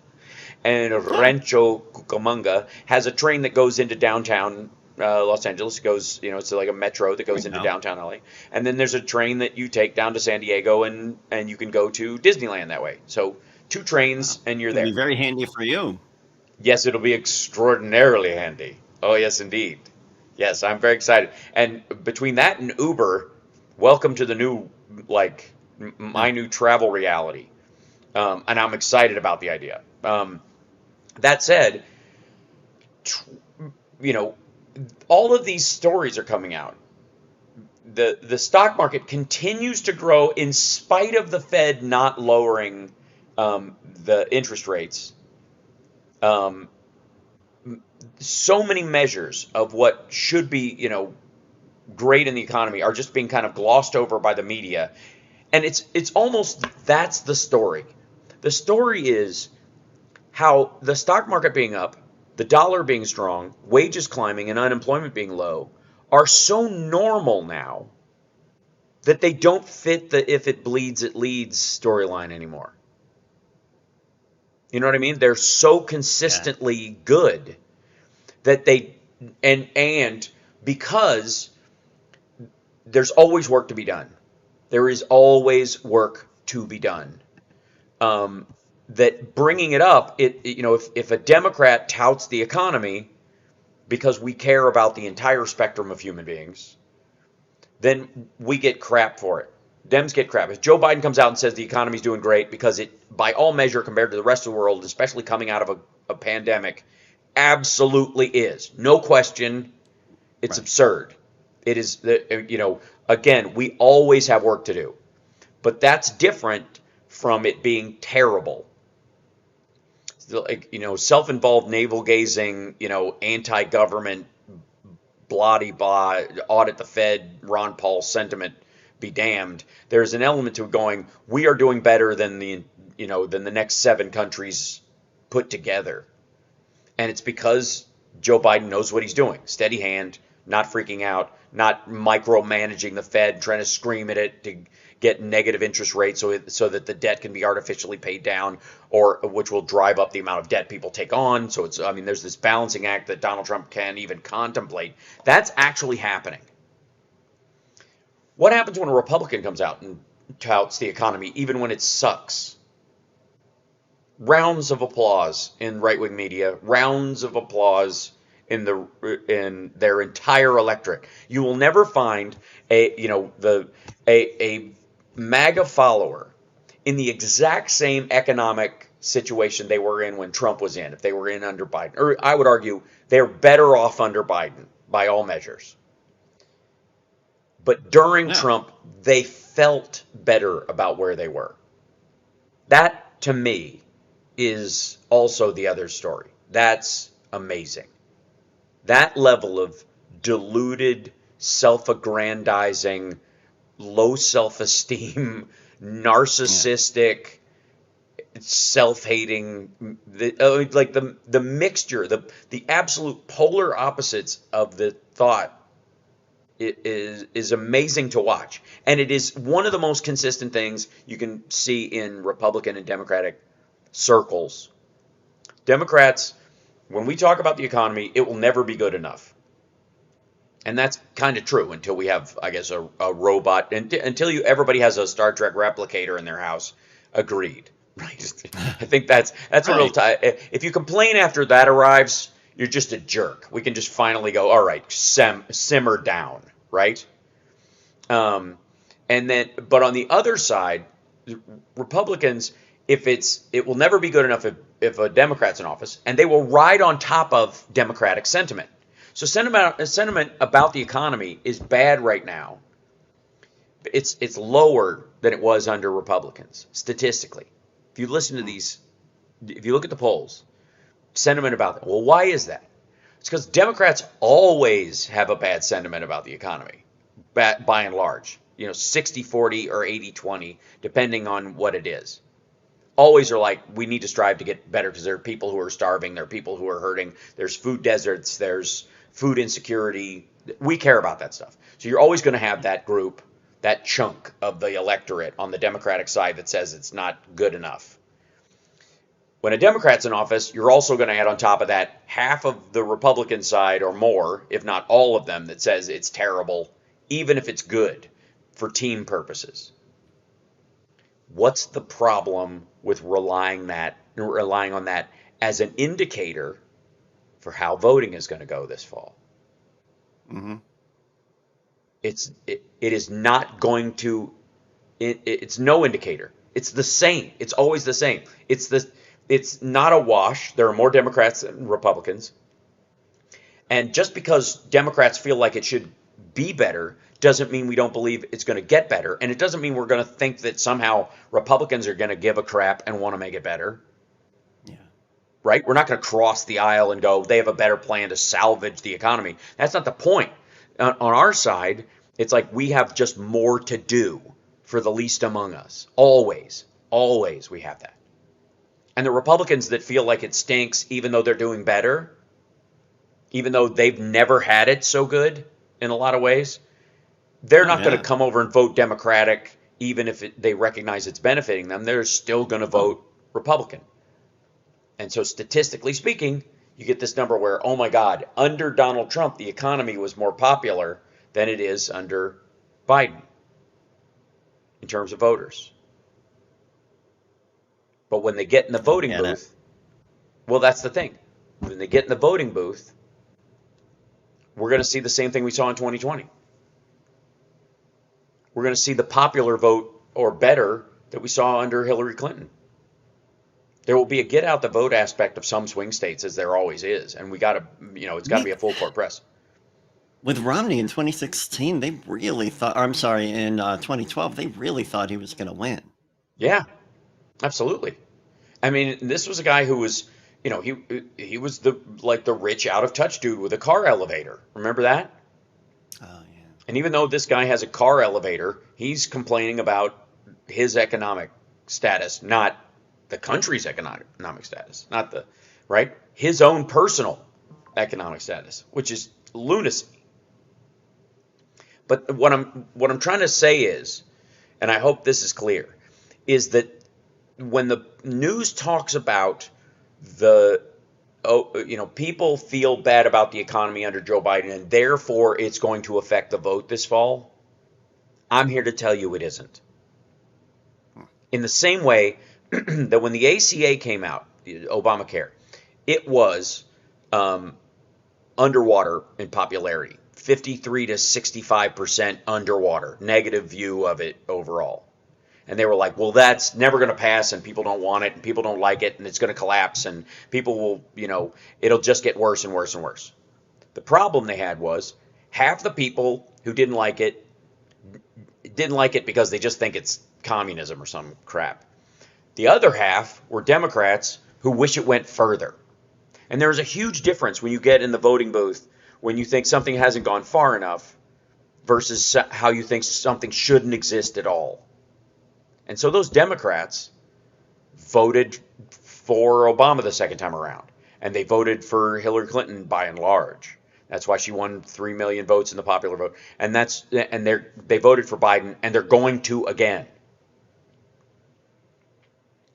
S3: And Rancho Cucamonga has a train that goes into downtown Los Angeles. It goes, it's like a metro that goes into downtown LA. And then there's a train that you take down to San Diego, and you can go to Disneyland that way. So 2 trains, and you're there.
S4: It'll be very handy for you.
S3: Yes, it'll be extraordinarily handy. Oh, yes, indeed. Yes, I'm very excited. And between that and Uber, welcome to the new, my new travel reality. And I'm excited about the idea. That said, all of these stories are coming out. The stock market continues to grow in spite of the Fed not lowering the interest rates. So many measures of what should be, great in the economy are just being kind of glossed over by the media. And it's almost, that's the story. The story is how the stock market being up, the dollar being strong, wages climbing, and unemployment being low are so normal now that they don't fit the if it bleeds, it leads storyline anymore. You know what I mean? They're so consistently good that they, and because there's always work to be done. There is always work to be done. that bringing it up, if a Democrat touts the economy because we care about the entire spectrum of human beings, then we get crap for it. Dems get crap. If Joe Biden comes out and says the economy's doing great because it, by all measure, compared to the rest of the world, especially coming out of a pandemic, absolutely is. No question. It's absurd. It is, again, we always have work to do. But that's different from it being terrible. Self-involved navel-gazing, anti-government, blah-de-blah, audit the Fed, Ron Paul sentiment, be damned. There's an element to going, we are doing better than the next 7 countries put together. And it's because Joe Biden knows what he's doing. Steady hand, not freaking out, not micromanaging the Fed, trying to scream at it to get negative interest rates so that the debt can be artificially paid down, or which will drive up the amount of debt people take on. So there's this balancing act that Donald Trump can't even contemplate. That's actually happening. What happens when a Republican comes out and touts the economy, even when it sucks? Rounds of applause in right-wing media, rounds of applause in their entire electorate. You will never find a MAGA follower in the exact same economic situation they were in when Trump was in, if they were in under Biden. Or I would argue they're better off under Biden by all measures. But during Trump, they felt better about where they were. That, to me, is also the other story. That's amazing. That level of deluded, self-aggrandizing, low self-esteem, narcissistic, self-hating, the mixture, the absolute polar opposites of the thought is amazing to watch. And it is one of the most consistent things you can see in Republican and Democratic circles. Democrats, when we talk about the economy, it will never be good enough. And that's kind of true until we have, I guess, a robot, until everybody has a Star Trek replicator in their house. Agreed. Right? I think that's right. A real time. If you complain after that arrives, you're just a jerk. We can just finally go, all right, simmer down, right? But on the other side, Republicans, it will never be good enough if a Democrat's in office, and they will ride on top of Democratic sentiment. So sentiment about the economy is bad right now. It's lower than it was under Republicans, statistically. If you listen to these, if you look at the polls, sentiment about them. Well, why is that? It's because Democrats always have a bad sentiment about the economy, by and large. 60-40 or 80-20, depending on what it is. Always are like, we need to strive to get better because there are people who are starving, there are people who are hurting, there's food deserts, there's food insecurity. We care about that stuff. So you're always going to have that group, that chunk of the electorate on the Democratic side that says it's not good enough. When a Democrat's in office, you're also going to add on top of that half of the Republican side or more, if not all of them, that says it's terrible, even if it's good for team purposes. What's the problem with relying on that as an indicator for how voting is going to go this fall? Mm-hmm. It is not going to. It's no indicator. It's the same. It's always the same. It's not a wash. There are more Democrats than Republicans. And just because Democrats feel like it should be better doesn't mean we don't believe it's going to get better. And it doesn't mean we're going to think that somehow Republicans are going to give a crap and want to make it better. Yeah. Right? We're not going to cross the aisle and go, they have a better plan to salvage the economy. That's not the point. On our side, it's like we have just more to do for the least among us. Always we have that. And the Republicans that feel like it stinks, even though they're doing better, even though they've never had it so good in a lot of ways, they're not going to come over and vote Democratic, even if they recognize it's benefiting them. They're still going to vote Republican. And so statistically speaking, you get this number where, oh my God, under Donald Trump, the economy was more popular than it is under Biden in terms of voters. But when they get in the voting
S4: Get it.
S3: booth, well, that's the thing. When they get in the voting booth, we're going to see the same thing we saw in 2020. We're going to see the popular vote, or better, that we saw under Hillary Clinton. There will be a get out the vote aspect of some swing states, as there always is, and we got to, it's got to be a full court press.
S4: With Romney in 2016, they really thought, I'm sorry, in 2012, they really thought he was going to win.
S3: Yeah, absolutely. I mean, this was a guy who was, he was the rich out of touch dude with a car elevator. Remember that?
S4: Oh, yeah.
S3: And even though this guy has a car elevator, he's complaining about his economic status, not the country's economic status, not the, right? His own personal economic status, which is lunacy. But what I'm trying to say is, and I hope this is clear, is that when the news talks about people feel bad about the economy under Joe Biden and therefore it's going to affect the vote this fall, I'm here to tell you it isn't. In the same way that when the ACA came out, Obamacare, it was underwater in popularity, 53 to 65% underwater, negative view of it overall. And they were like, well, that's never going to pass, and people don't want it, and people don't like it, and it's going to collapse, and people will, it'll just get worse and worse and worse. The problem they had was half the people who didn't like it because they just think it's communism or some crap. The other half were Democrats who wish it went further. And there's a huge difference when you get in the voting booth when you think something hasn't gone far enough versus how you think something shouldn't exist at all. And so those Democrats voted for Obama the second time around, and they voted for Hillary Clinton by and large. That's why she won 3 million votes in the popular vote. And they voted for Biden, and they're going to again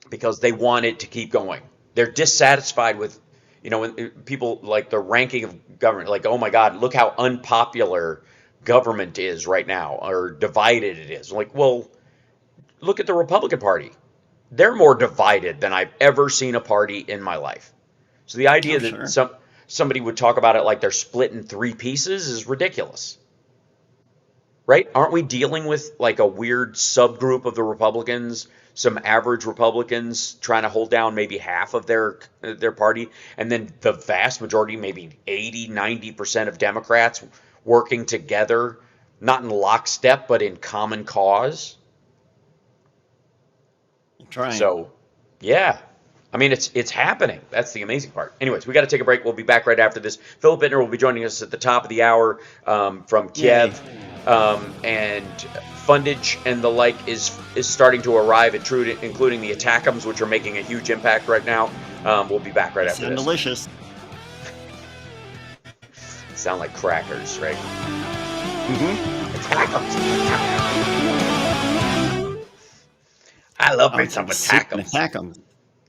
S3: because they want it to keep going. They're dissatisfied with, when people like the ranking of government, like, oh my God, look how unpopular government is right now, or divided it is. Like, well, look at the Republican Party. They're more divided than I've ever seen a party in my life. So the idea that somebody would talk about it like they're split in three pieces is ridiculous. Right? Aren't we dealing with like a weird subgroup of the Republicans, some average Republicans trying to hold down maybe half of their party, and then the vast majority, maybe 80, 90% of Democrats working together, not in lockstep, but in common cause?
S4: Trying.
S3: So, yeah. I mean, it's happening. That's the amazing part. Anyways, we got to take a break. We'll be back right after this. Philip Bittner will be joining us at the top of the hour from Kiev. And fundage and the like is starting to arrive, including the ATACMs, which are making a huge impact right now. We'll be back right after this.
S4: Delicious.
S3: Sound like crackers, right?
S4: Mm-hmm.
S3: ATACMs. I love me some ATACMs.
S4: ATACMs.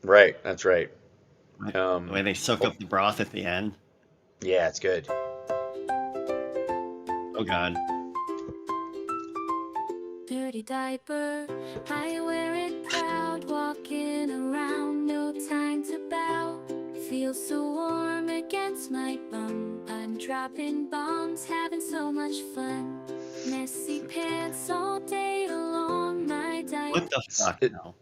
S3: Right, that's right.
S4: The way they soak up the broth at the end.
S3: Yeah, it's good.
S4: Oh, God.
S8: Dirty diaper, I wear it proud, walking around, no time to bow. Feel so warm against my bum, I'm dropping bombs, having so much fun. Messy pants all day long, my diaper.
S4: What the fuck now?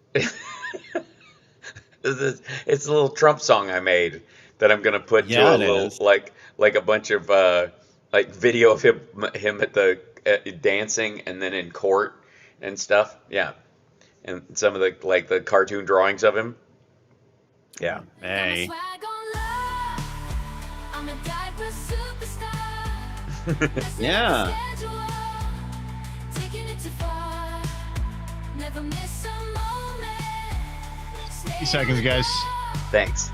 S3: It's a little Trump song I made that I'm gonna put to a little like a bunch of like video of him at the dancing and then in court and stuff. Yeah, and some of the cartoon drawings of him. Yeah.
S4: Hey. Yeah.
S5: 60 seconds, guys.
S3: Thanks.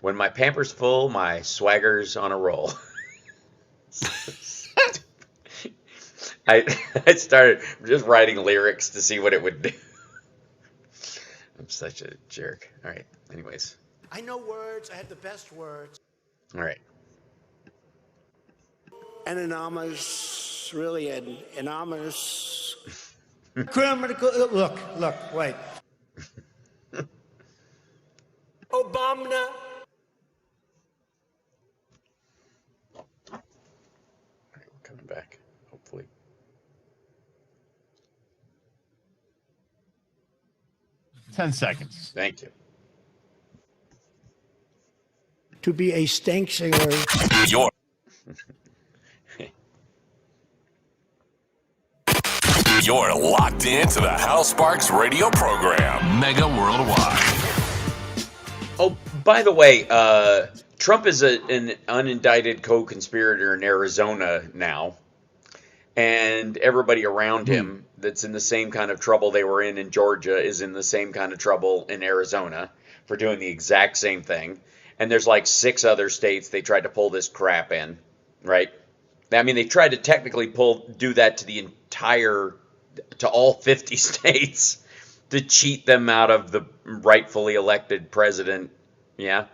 S3: When my pamper's full, my swagger's on a roll. I started just writing lyrics to see what it would do. I'm such a jerk. All right. Anyways.
S9: I know words. I have the best words.
S3: All right.
S9: an anonymous, really an anonymous criminal. Look, wait. Obama.
S3: We're coming back, hopefully.
S5: Ten seconds.
S3: Thank you.
S9: To be a stank singer.
S1: You're You're locked into the Hal Sparks radio program, Mega Worldwide.
S3: Oh, by the way, Trump is an unindicted co-conspirator in Arizona now, and everybody around him that's in the same kind of trouble they were in Georgia is in the same kind of trouble in Arizona for doing the exact same thing. And there's like 6 other states they tried to pull this crap in, right? I mean, they tried to technically do that to all 50 states to cheat them out of the rightfully elected president. Yeah.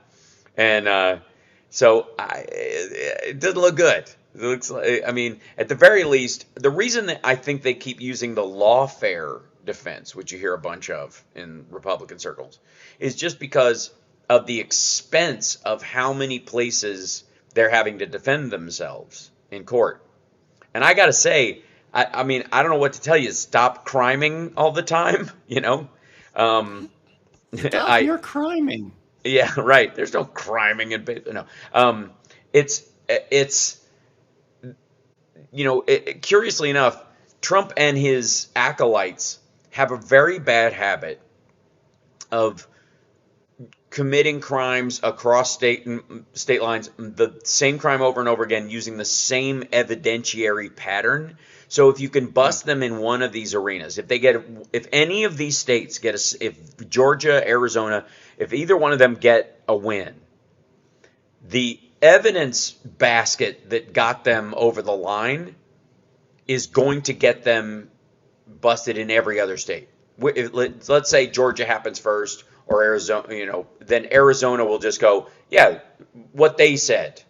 S3: And so it doesn't look good. It looks like, I mean, at the very least, the reason that I think they keep using the lawfare defense, which you hear a bunch of in Republican circles, is just because of the expense of how many places they're having to defend themselves in court. And I got to say, I mean, I don't know what to tell you. Stop criming all the time, you know?
S4: Stop your criming.
S3: Yeah, right. There's no criming in paper. No. It's you know, curiously enough, Trump and his acolytes have a very bad habit of committing crimes across state lines, the same crime over and over again, using the same evidentiary pattern. So if you can bust them in one of these arenas, if any of these states if Georgia, Arizona, if either one of them get a win, the evidence basket that got them over the line is going to get them busted in every other state. Let's say Georgia happens first, or Arizona, you know, then Arizona will just go, yeah, what they said,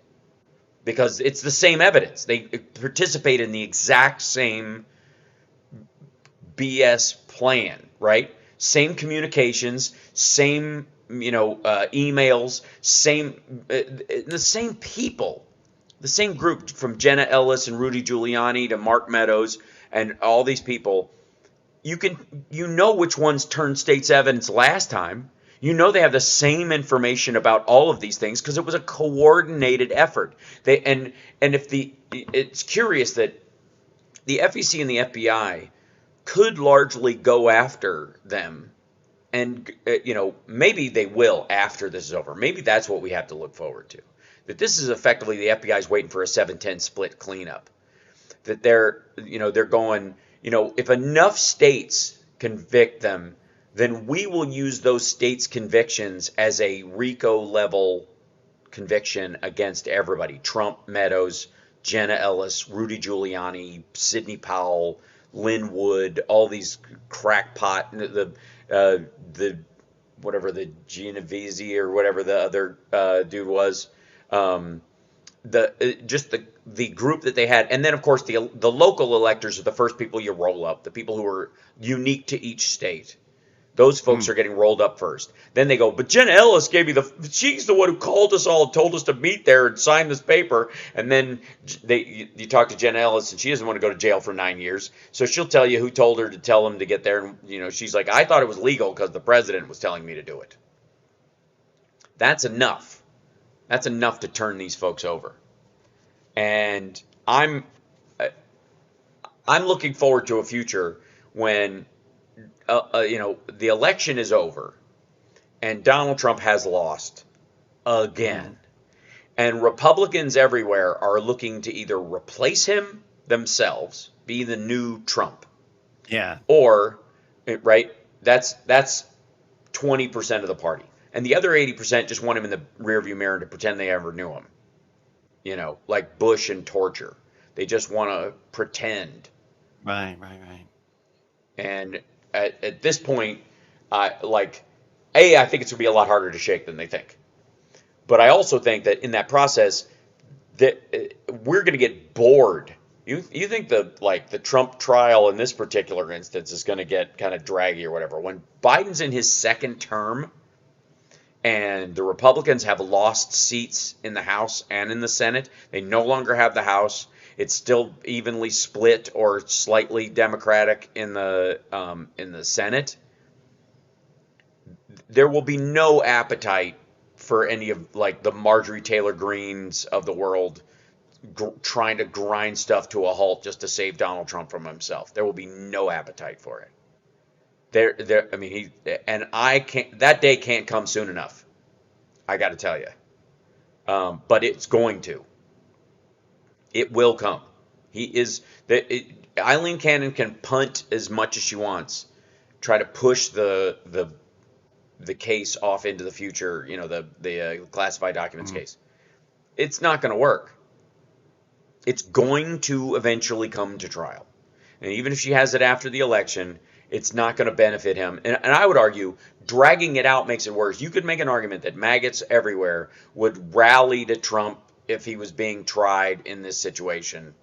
S3: because it's the same evidence. They participate in the exact same BS plan, right? Same communications, same, you know, emails, the same people, the same group, from Jenna Ellis and Rudy Giuliani to Mark Meadows and all these people. You know which ones turned state's evidence last time. You know they have the same information about all of these things because it was a coordinated effort. It's curious that the FEC and the FBI could largely go after them, and you know, maybe they will after this is over. Maybe that's what we have to look forward to. That this is effectively the FBI's waiting for a 7-10 split cleanup. That they're going, you know, if enough states convict them, then we will use those states' convictions as a RICO level conviction against everybody. Trump, Meadows, Jenna Ellis, Rudy Giuliani, Sidney Powell, Lynn Wood, all these crackpot, the whatever the Genovese or whatever the other dude was, the group that they had, and then of course the local electors are the first people you roll up, the people who are unique to each state. Those folks are getting rolled up first. Then they go, but Jenna Ellis gave me she's the one who called us all, told us to meet there and sign this paper. And then you talk to Jenna Ellis, and she doesn't want to go to jail for 9 years. So she'll tell you who told her to tell them to get there. And, you know, she's like, I thought it was legal because the president was telling me to do it. That's enough. That's enough to turn these folks over. And I'm looking forward to a future when you know, the election is over and Donald Trump has lost again. And Republicans everywhere are looking to either replace him themselves, be the new Trump.
S4: Yeah.
S3: Or, right, that's 20% of the party. And the other 80% just want him in the rearview mirror to pretend they ever knew him. You know, like Bush and torture. They just want to pretend.
S4: Right.
S3: And at this point, I think it's going to be a lot harder to shake than they think. But I also think that in that process, we're going to get bored. You think the Trump trial in this particular instance is going to get kind of draggy or whatever? When Biden's in his second term and the Republicans have lost seats in the House and in the Senate, they no longer have the House. It's still evenly split or slightly Democratic in the Senate. There will be no appetite for any of like the Marjorie Taylor Greenes of the world trying to grind stuff to a halt just to save Donald Trump from himself. There will be no appetite for it. I mean, I can't. That day can't come soon enough. I got to tell you, but it's going to. It will come. Eileen Cannon can punt as much as she wants, try to push the case off into the future. You know, the classified documents case. It's not going to work. It's going to eventually come to trial. And even if she has it after the election, it's not going to benefit him. And I would argue dragging it out makes it worse. You could make an argument that maggots everywhere would rally to Trump if he was being tried in this situation,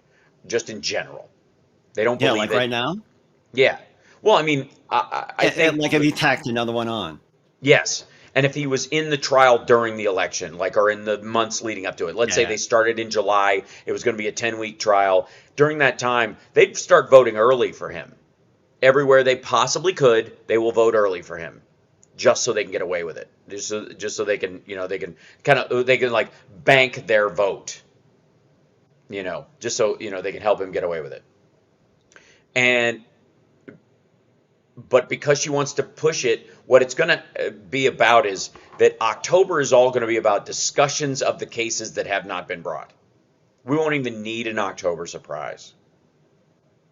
S3: just in general. They don't believe it.
S4: Right now?
S3: Yeah. Well, I mean, I think...
S4: Like if he tacked another one on.
S3: Yes. And if he was in the trial during the election, or in the months leading up to it, let's say they started in July, it was going to be a 10-week trial. During that time, they'd start voting early for him. Everywhere they possibly could, they will vote early for him, just so they can get away with it. Just so they can, they can like bank their vote. Just so they can help him get away with it. But because she wants to push it, what it's going to be about is that October is all going to be about discussions of the cases that have not been brought. We won't even need an October surprise.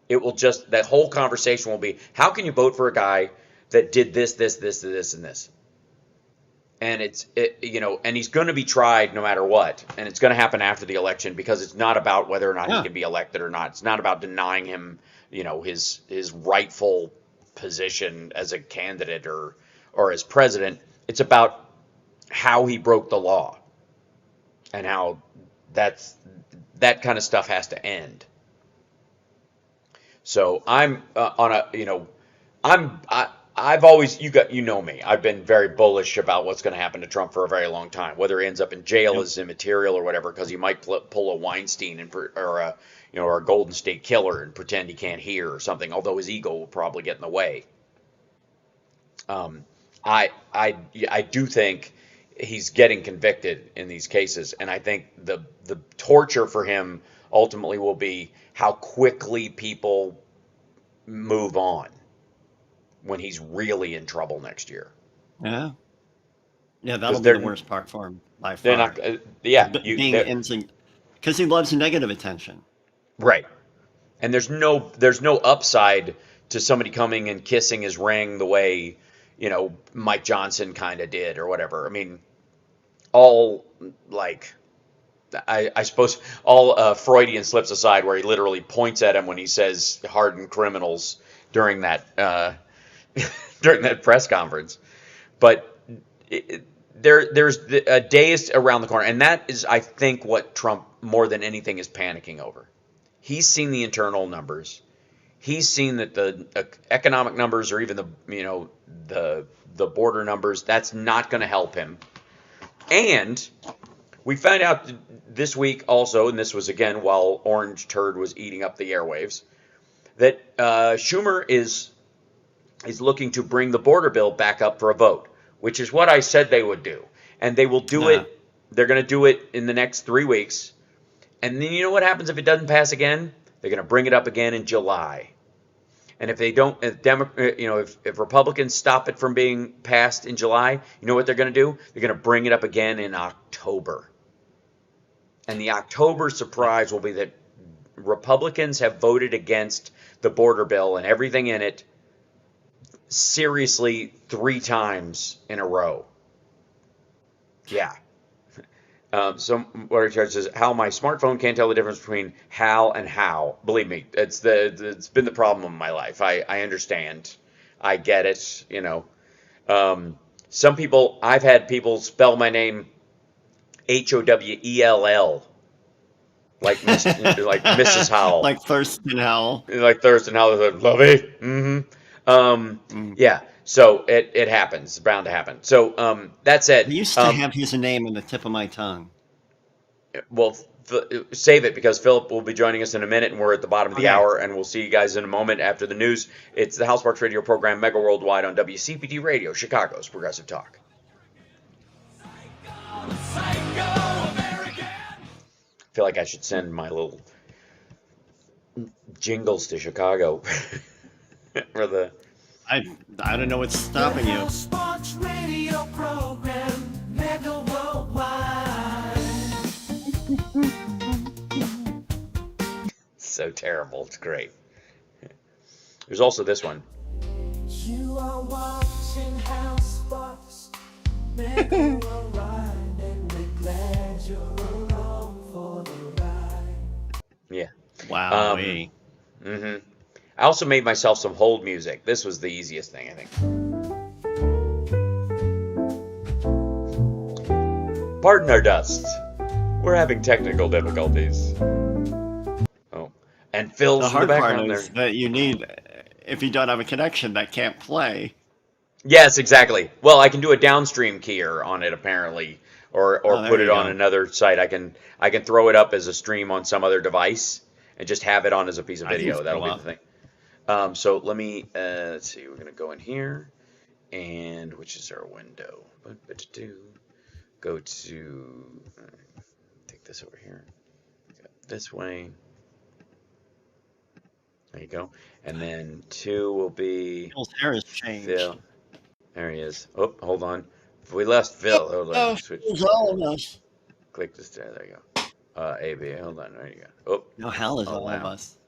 S3: It will just, that whole conversation will be, how can you vote for a guy that did this, and this? And and he's going to be tried no matter what. And it's going to happen after the election because it's not about whether or not he can be elected or not. It's not about denying him, his rightful position as a candidate or as president. It's about how he broke the law and how that kind of stuff has to end. So I'm I've always, you know me, I've been very bullish about what's going to happen to Trump for a very long time. Whether he ends up in jail is immaterial or whatever, because he might pull a Weinstein or a Golden State Killer and pretend he can't hear or something. Although his ego will probably get in the way. I do think he's getting convicted in these cases, and I think the torture for him ultimately will be how quickly people move on when he's really in trouble next year.
S4: Yeah, that'll be the worst part for him by far.
S3: They're not.
S4: Because he loves negative attention.
S3: Right, and there's no upside to somebody coming and kissing his ring the way Mike Johnson kind of did or whatever. I mean, I suppose all Freudian slips aside, where he literally points at him when he says hardened criminals during that press conference. But there's a day is around the corner, and that is, I think, what Trump more than anything is panicking over. He's seen the internal numbers. He's seen that the economic numbers, or even the border numbers, that's not going to help him. And we found out this week also, and this was again while Orange Turd was eating up the airwaves, that Schumer is looking to bring the border bill back up for a vote, which is what I said they would do. And they will do it. They're going to do it in the next 3 weeks. And then you know what happens if it doesn't pass again? They're going to bring it up again in July. And if they don't, if Republicans stop it from being passed in July, you know what they're going to do? They're going to bring it up again in October. And the October surprise will be that Republicans have voted against the border bill and everything in it seriously 3 times in a row. Yeah. So what Richard says, Hal, my smartphone can't tell the difference between Hal and how. Believe me, it's been the problem of my life. I understand. I get it, Some people, I've had people spell my name Howell. like Mrs. Howell,
S4: Like Thurston Howell.
S3: like Thurston Howell said, "Lovey." Yeah. So it happens. It's bound to happen. So that said,
S4: I used to have his name on the tip of my tongue.
S3: well, save it because Philip will be joining us in a minute, and we're at the bottom of the
S4: Okay.
S3: hour, and we'll see you guys in a moment after the news. It's the House Sparks Radio program, Mega Worldwide on WCPT Radio, Chicago's Progressive Talk. I feel like I should send my little jingles to Chicago for the.
S4: I don't know what's stopping you.
S6: Sparks Radio program, Mega Worldwide.
S3: So terrible. It's great. There's also this one.
S6: You are watching House Sparks, Mega Worldwide, and we're glad you're along for the ride.
S3: Yeah.
S4: Wow.
S3: I also made myself some hold music. This was the easiest thing, I think. Pardon our dust. We're having technical difficulties. Oh, and Phil's
S4: The
S3: in the
S4: hard part
S3: background
S4: is
S3: there.
S4: that you need, if you don't have a connection, that can't play.
S3: Yes, exactly. Well, I can do a downstream keyer on it apparently, or
S4: Oh, there
S3: put it
S4: you
S3: on
S4: go.
S3: another site. I can throw it up as a stream on some other device and just have it on as a piece of
S4: I think
S3: video.
S4: so,
S3: That'll be
S4: wow.
S3: the thing. So let me let's see. We're gonna go in here, and which is our window. Go to take this over here. Go this way. There you go. And then 2 will be
S4: Phil's hair has changed.
S3: Phil. There he is. Oh, hold on. If we lost Phil, hold on. Switch.
S4: Phil's all of us.
S3: Click this there. There you go. AB. Hold on. There you go. Oh,
S4: No, hell is
S3: Oh,
S4: all of
S3: wow.
S4: us.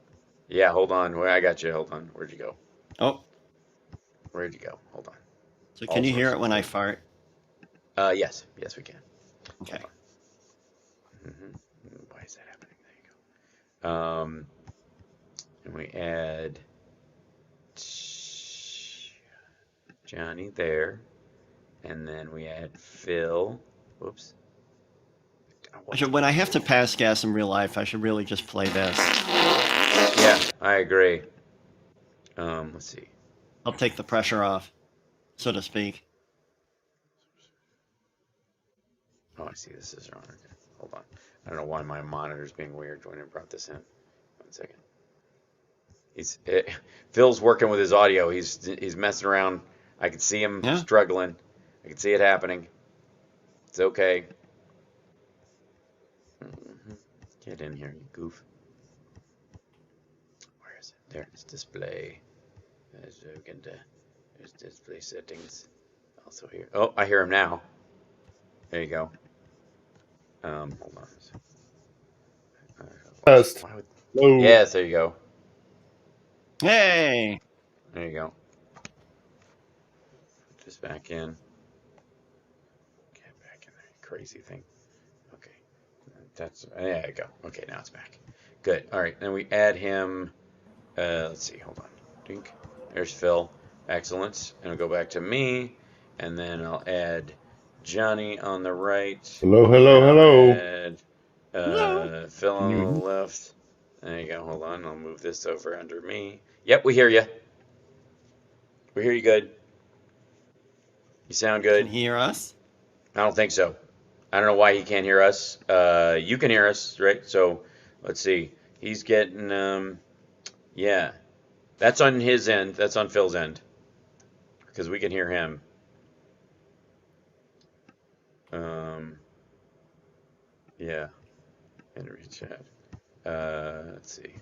S3: yeah. Hold on. Where I got you. Hold on. Where'd you go?
S4: Oh,
S3: Where'd you go? Hold on.
S4: so
S3: All
S4: can you hear
S3: sorts
S4: it when I fart?
S3: Yes. Yes, we can.
S4: Okay.
S3: Why is that happening? There you go. And we add Johnny there, and then we add Phil. Whoops.
S4: When I have to pass gas in real life, I should really just play this.
S3: Yeah, I agree. Let's see.
S4: I'll take the pressure off, so to speak.
S3: Oh, I see. This is wrong. Okay. Hold on. I don't know why my monitor's being weird when I brought this in. 1 second. Phil's working with his audio. He's messing around. I can see him struggling. I can see it happening. It's okay. Get in here, you goof. Where is it? There. It's display. There's display settings. Also here. Oh, I hear him now. There you go. Hold on.
S10: Test. Hello.
S3: Yes, there you go.
S4: Hey!
S3: There you go. Put this back in. Get back in there, you crazy thing. Okay. There you go. Okay, now it's back. Good. All right. Then we add him. Let's see. Hold on. Dink. There's Phil. Excellent. And we'll go back to me. And then I'll add Johnny on the right.
S10: Hello, hello, hello.
S3: Add Phil on the left. There you go. Hold on. I'll move this over under me. Yep, we hear you. We hear you good. You sound good.
S4: Can you hear us?
S3: I don't think so. I don't know why he can't hear us. You can hear us, right? So let's see. He's getting, yeah. That's on his end. That's on Phil's end. Because we can hear him. Yeah. Henry chat. Let's see.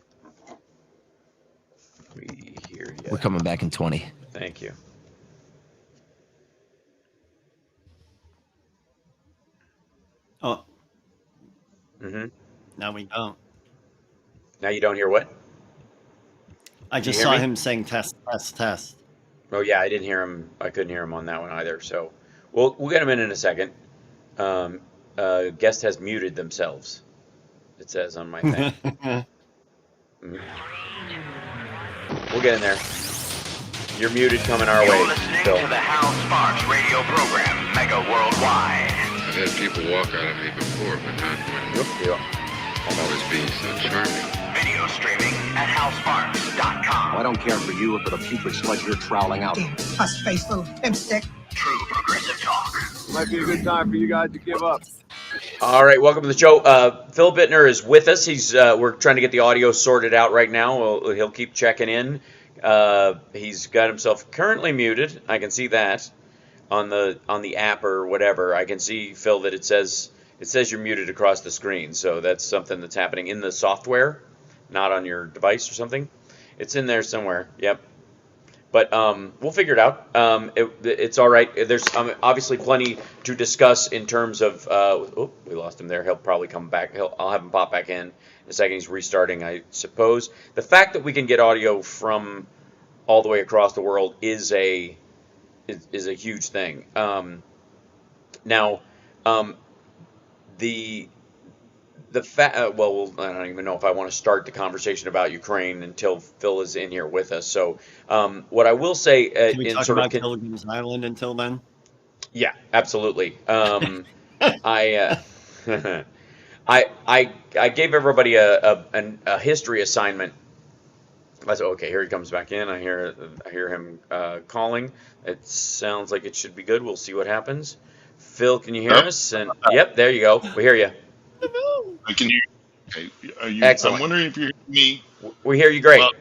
S3: We hear you.
S11: We're coming back in 20.
S3: Thank you.
S4: Oh,
S3: Mm-hmm.
S4: now we don't.
S3: Now you don't hear what?
S4: I just
S3: hear
S4: saw
S3: me?
S4: him saying test, test, test.
S3: Oh yeah, I didn't hear him. I couldn't hear him on that one either. So we'll get him in a second. Guest has muted themselves. It says on my thing. Mhm. We'll get in there. You're muted coming our way, Phil.
S12: To the Hal Sparks radio program, Mega Worldwide.
S13: I've had people walk out on me before, but not when.
S3: Yep.
S12: Always being so charming. Video streaming at HalSparks.com.
S11: I don't care for you or for the putrid sludge you're troweling out.
S9: Puss-faced little pimpstick.
S12: True progressive talk.
S11: Might be a good time for you guys to give up.
S3: All right, welcome to the show. Phil Bittner is with us. We're trying to get the audio sorted out right now. He'll keep checking in. He's got himself currently muted. I can see that on the app or whatever. I can see, Phil, that it says you're muted across the screen. So that's something that's happening in the software, not on your device or something. It's in there somewhere. Yep. But we'll figure it out. It's all right. There's obviously plenty to discuss in terms of. We lost him there. He'll probably come back. I'll have him pop back in a second. He's restarting, I suppose. The fact that we can get audio from all the way across the world is a huge thing. Now, the fact. I don't even know if I want to start the conversation about Ukraine until Phil is in here with us. So, what I will say,
S4: Can we
S3: in
S4: talk
S3: sort
S4: about
S3: of,
S4: Gilligan's Island until then?
S3: yeah, absolutely. I gave everybody a history assignment. I said, okay, here he comes back in. I hear him calling. It sounds like it should be good. We'll see what happens. Phil, can you hear us? And yep, there you go. We hear you.
S13: I can hear you. Okay.
S3: Excellent.
S13: I'm wondering if you're hearing me.
S3: We hear you great.
S13: Well,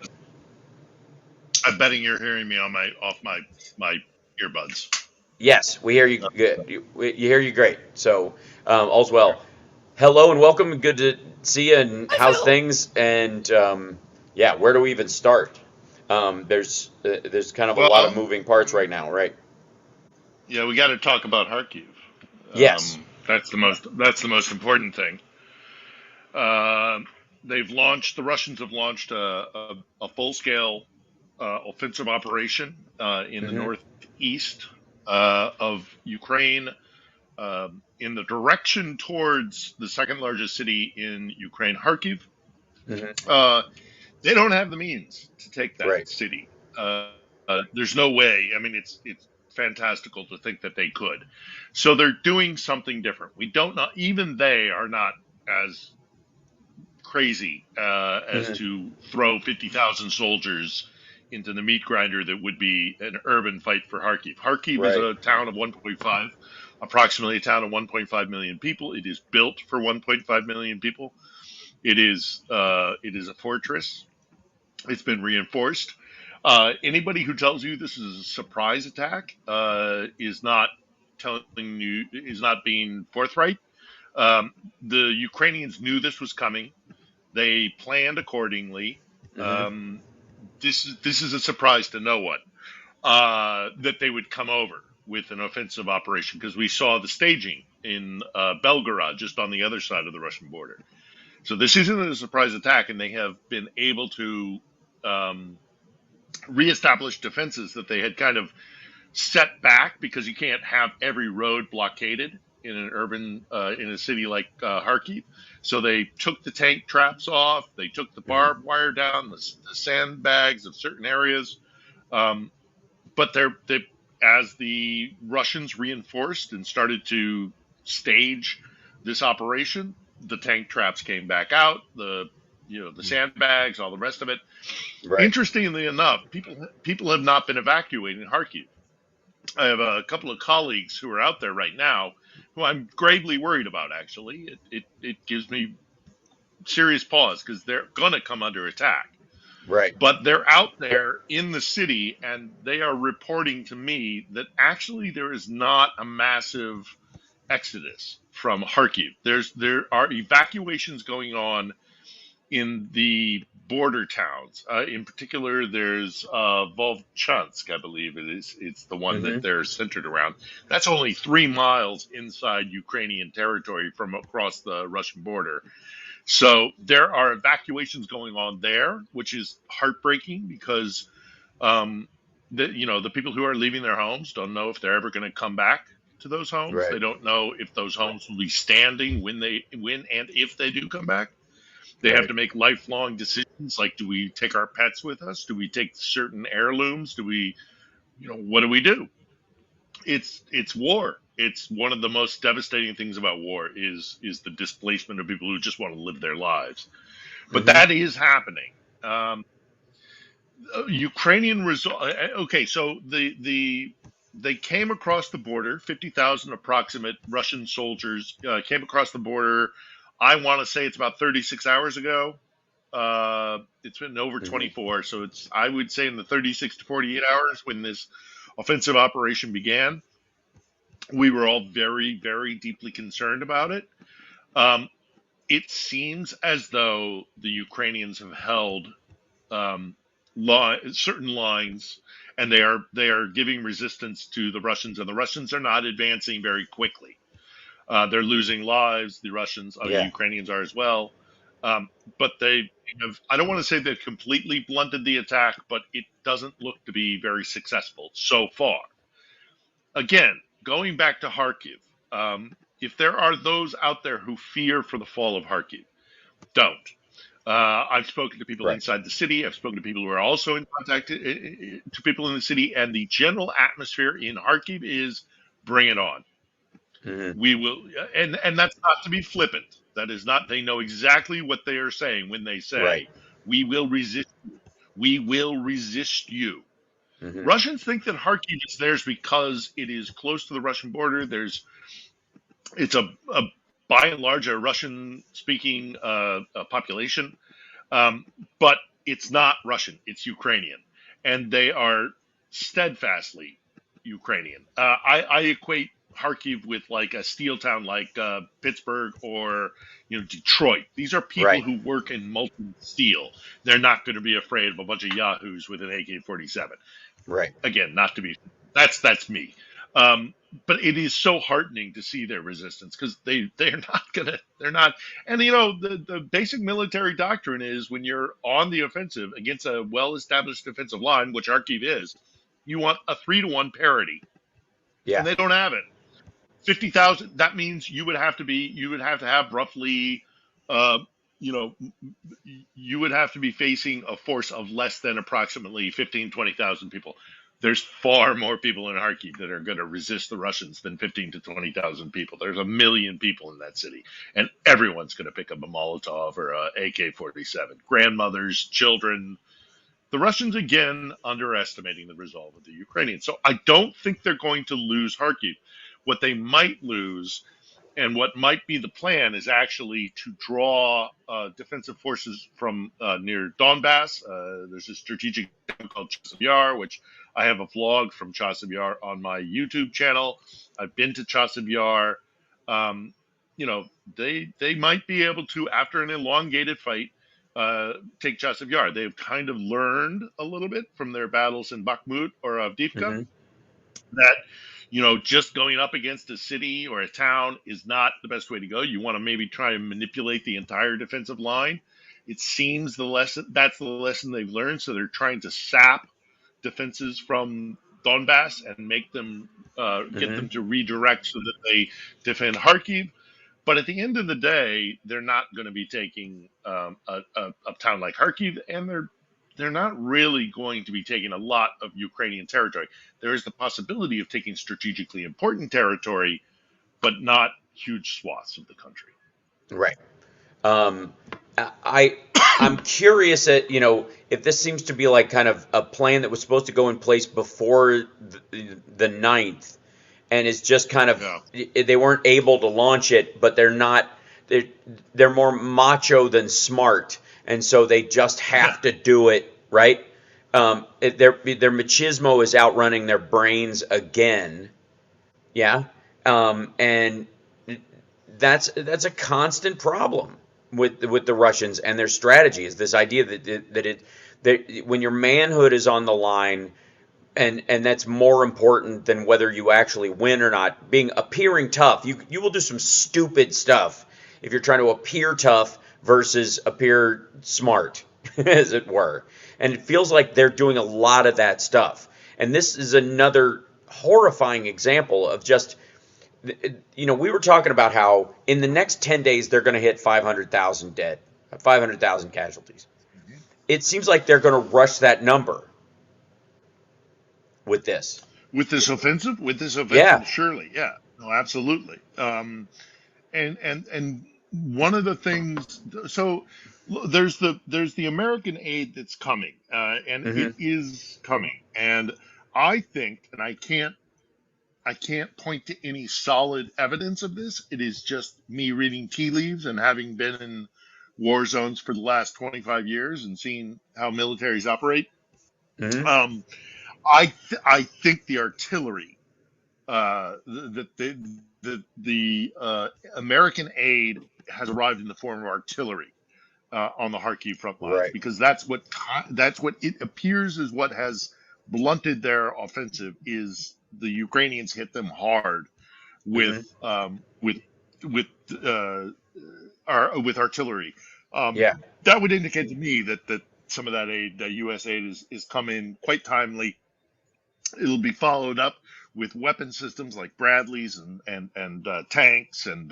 S13: I'm betting you're hearing me on off my earbuds.
S3: Yes, we hear you good. You hear you great. So, all's well. Hello and welcome. Good to see you. And how's things? And where do we even start? There's kind of a lot of moving parts right now, right?
S13: Yeah, we got to talk about Kharkiv.
S3: Yes,
S13: that's the most important thing. The Russians have launched a full-scale offensive operation in the northeast of Ukraine, in the direction towards the second largest city in Ukraine, Kharkiv. They don't have the means to take that city. There's no way. I mean, it's fantastical to think that they could. So they're doing something different. We don't know. Even they are not as crazy as to throw 50,000 soldiers into the meat grinder that would be an urban fight for Kharkiv. Kharkiv is a town of approximately a town of 1.5 million people. It is built for 1.5 million people. It is a fortress. It's been reinforced. Anybody who tells you this is a surprise attack is not being forthright. The Ukrainians knew this was coming. They planned accordingly. This is a surprise to no one that they would come over with an offensive operation, because we saw the staging in Belgorod, just on the other side of the Russian border. So this isn't a surprise attack, and they have been able to reestablish defenses that they had kind of set back, because you can't have every road blockaded in an urban in a city like Kharkiv. So they took the tank traps off, they took the barbed wire down, the sandbags of certain areas. But as the Russians reinforced and started to stage this operation, the tank traps came back out, the sandbags, all the rest of it. Interestingly enough, people have not been evacuating Kharkiv. I have a couple of colleagues who are out there right now who I'm gravely worried about, actually. It gives me serious pause, because they're going to come under attack.
S3: Right.
S13: But they're out there in the city, and they are reporting to me that actually there is not a massive exodus from Kharkiv. There are evacuations going on in the border towns. In particular, there's Volchansk, I believe it is. It's the one that they're centered around. That's only 3 miles inside Ukrainian territory from across the Russian border. So there are evacuations going on there, which is heartbreaking, because the people who are leaving their homes don't know if they're ever going to come back to those homes. They don't know if those homes will be standing when and if they do come back. They have to make lifelong decisions, like, do we take our pets with us? Do we take certain heirlooms? Do we, what do we do? It's war. It's one of the most devastating things about war is the displacement of people who just want to live their lives. But that is happening. Ukrainian result. Okay, so they came across the border. 50,000 approximate Russian soldiers came across the border. I want to say it's about 36 hours ago. It's been over 24, so it's, I would say, in the 36 to 48 hours when this offensive operation began. We were all very, very deeply concerned about it. It seems as though the Ukrainians have held certain lines, and they are giving resistance to the Russians, and the Russians are not advancing very quickly. They're losing lives. The Russians, the Ukrainians are as well. But they have, I don't want to say they've completely blunted the attack, but it doesn't look to be very successful so far. Again, going back to Kharkiv, if there are those out there who fear for the fall of Kharkiv, don't. I've spoken to people inside the city. I've spoken to people who are also in contact to people in the city, and the general atmosphere in Kharkiv is bring it on. We will, and that's not to be flippant. That is not. They know exactly what they are saying when they say, "We will resist you. We will resist you." Russians think that Kharkiv is theirs because it is close to the Russian border. It's a by and large a Russian-speaking population, but it's not Russian. It's Ukrainian, and they are steadfastly Ukrainian. I equate Kharkiv with like a steel town like Pittsburgh or Detroit. These are people who work in molten steel. They're not going to be afraid of a bunch of yahoos with an AK-47.
S3: Right.
S13: Again, not to be. That's me. But it is so heartening to see their resistance because they're not. And the basic military doctrine is when you're on the offensive against a well-established defensive line, which Kharkiv is, you want a 3-to-1 parity.
S3: Yeah.
S13: And they don't have it. 50,000. That means you would have to have roughly, you would have to be facing a force of less than approximately 20,000 people. There's far more people in Kharkiv that are going to resist the Russians than 15 to 20,000 people. There's 1 million people in that city, and everyone's going to pick up a Molotov or a AK-47. Grandmothers, children. The Russians, again, underestimating the resolve of the Ukrainians. So I don't think they're going to lose Kharkiv. What they might lose, and what might be the plan, is actually to draw defensive forces from near Donbass. There's a strategic town called Chasiv Yar, which I have a vlog from Chasiv Yar on my YouTube channel. I've been to Chasiv Yar. They might be able to, after an elongated fight, take Chasiv Yar. They've kind of learned a little bit from their battles in Bakhmut or Avdiivka that just going up against a city or a town is not the best way to go. You want to maybe try and manipulate the entire defensive line. It seems that's the lesson they've learned. So they're trying to sap defenses from Donbass and make them get them to redirect so that they defend Kharkiv. But at the end of the day, they're not going to be taking a town like Kharkiv, and they're not really going to be taking a lot of Ukrainian territory. There is the possibility of taking strategically important territory, but not huge swaths of the country.
S3: Right. I'm curious at, if this seems to be like kind of a plan that was supposed to go in place before the 9th, and is just kind of, they weren't able to launch it, but they're more macho than smart. And so they just have to do it, right? Their machismo is outrunning their brains again. Yeah. And that's a constant problem with the Russians and their strategy, is this idea that when your manhood is on the line, and that's more important than whether you actually win or not, appearing tough. You will do some stupid stuff if you're trying to appear tough versus appear smart, as it were. And it feels like they're doing a lot of that stuff. And this is another horrifying example of just, we were talking about how in the next 10 days they're going to hit 500,000 dead, 500,000 casualties. It seems like they're going to rush that number with this.
S13: With this offensive,
S3: Yeah.
S13: surely, yeah, no, absolutely. And one of the things, so there's the American aid that's coming, and
S3: Hmm.
S13: it is coming, and I think, and I can't point to any solid evidence of this. It is just me reading tea leaves and having been in war zones for the last 25 years and seeing how militaries operate.
S3: Hmm.
S13: Um, I think the artillery, the American aid has arrived in the form of artillery on the Kharkiv front lines,
S3: Right.
S13: because that's what it appears is what has blunted their offensive. Is the Ukrainians hit them hard with
S3: Hmm.
S13: with with uh, with artillery. Um,
S3: Yeah.
S13: that would indicate to me that some of that aid, the U.S. aid, is coming quite timely. It'll be followed up with weapon systems like Bradleys and tanks and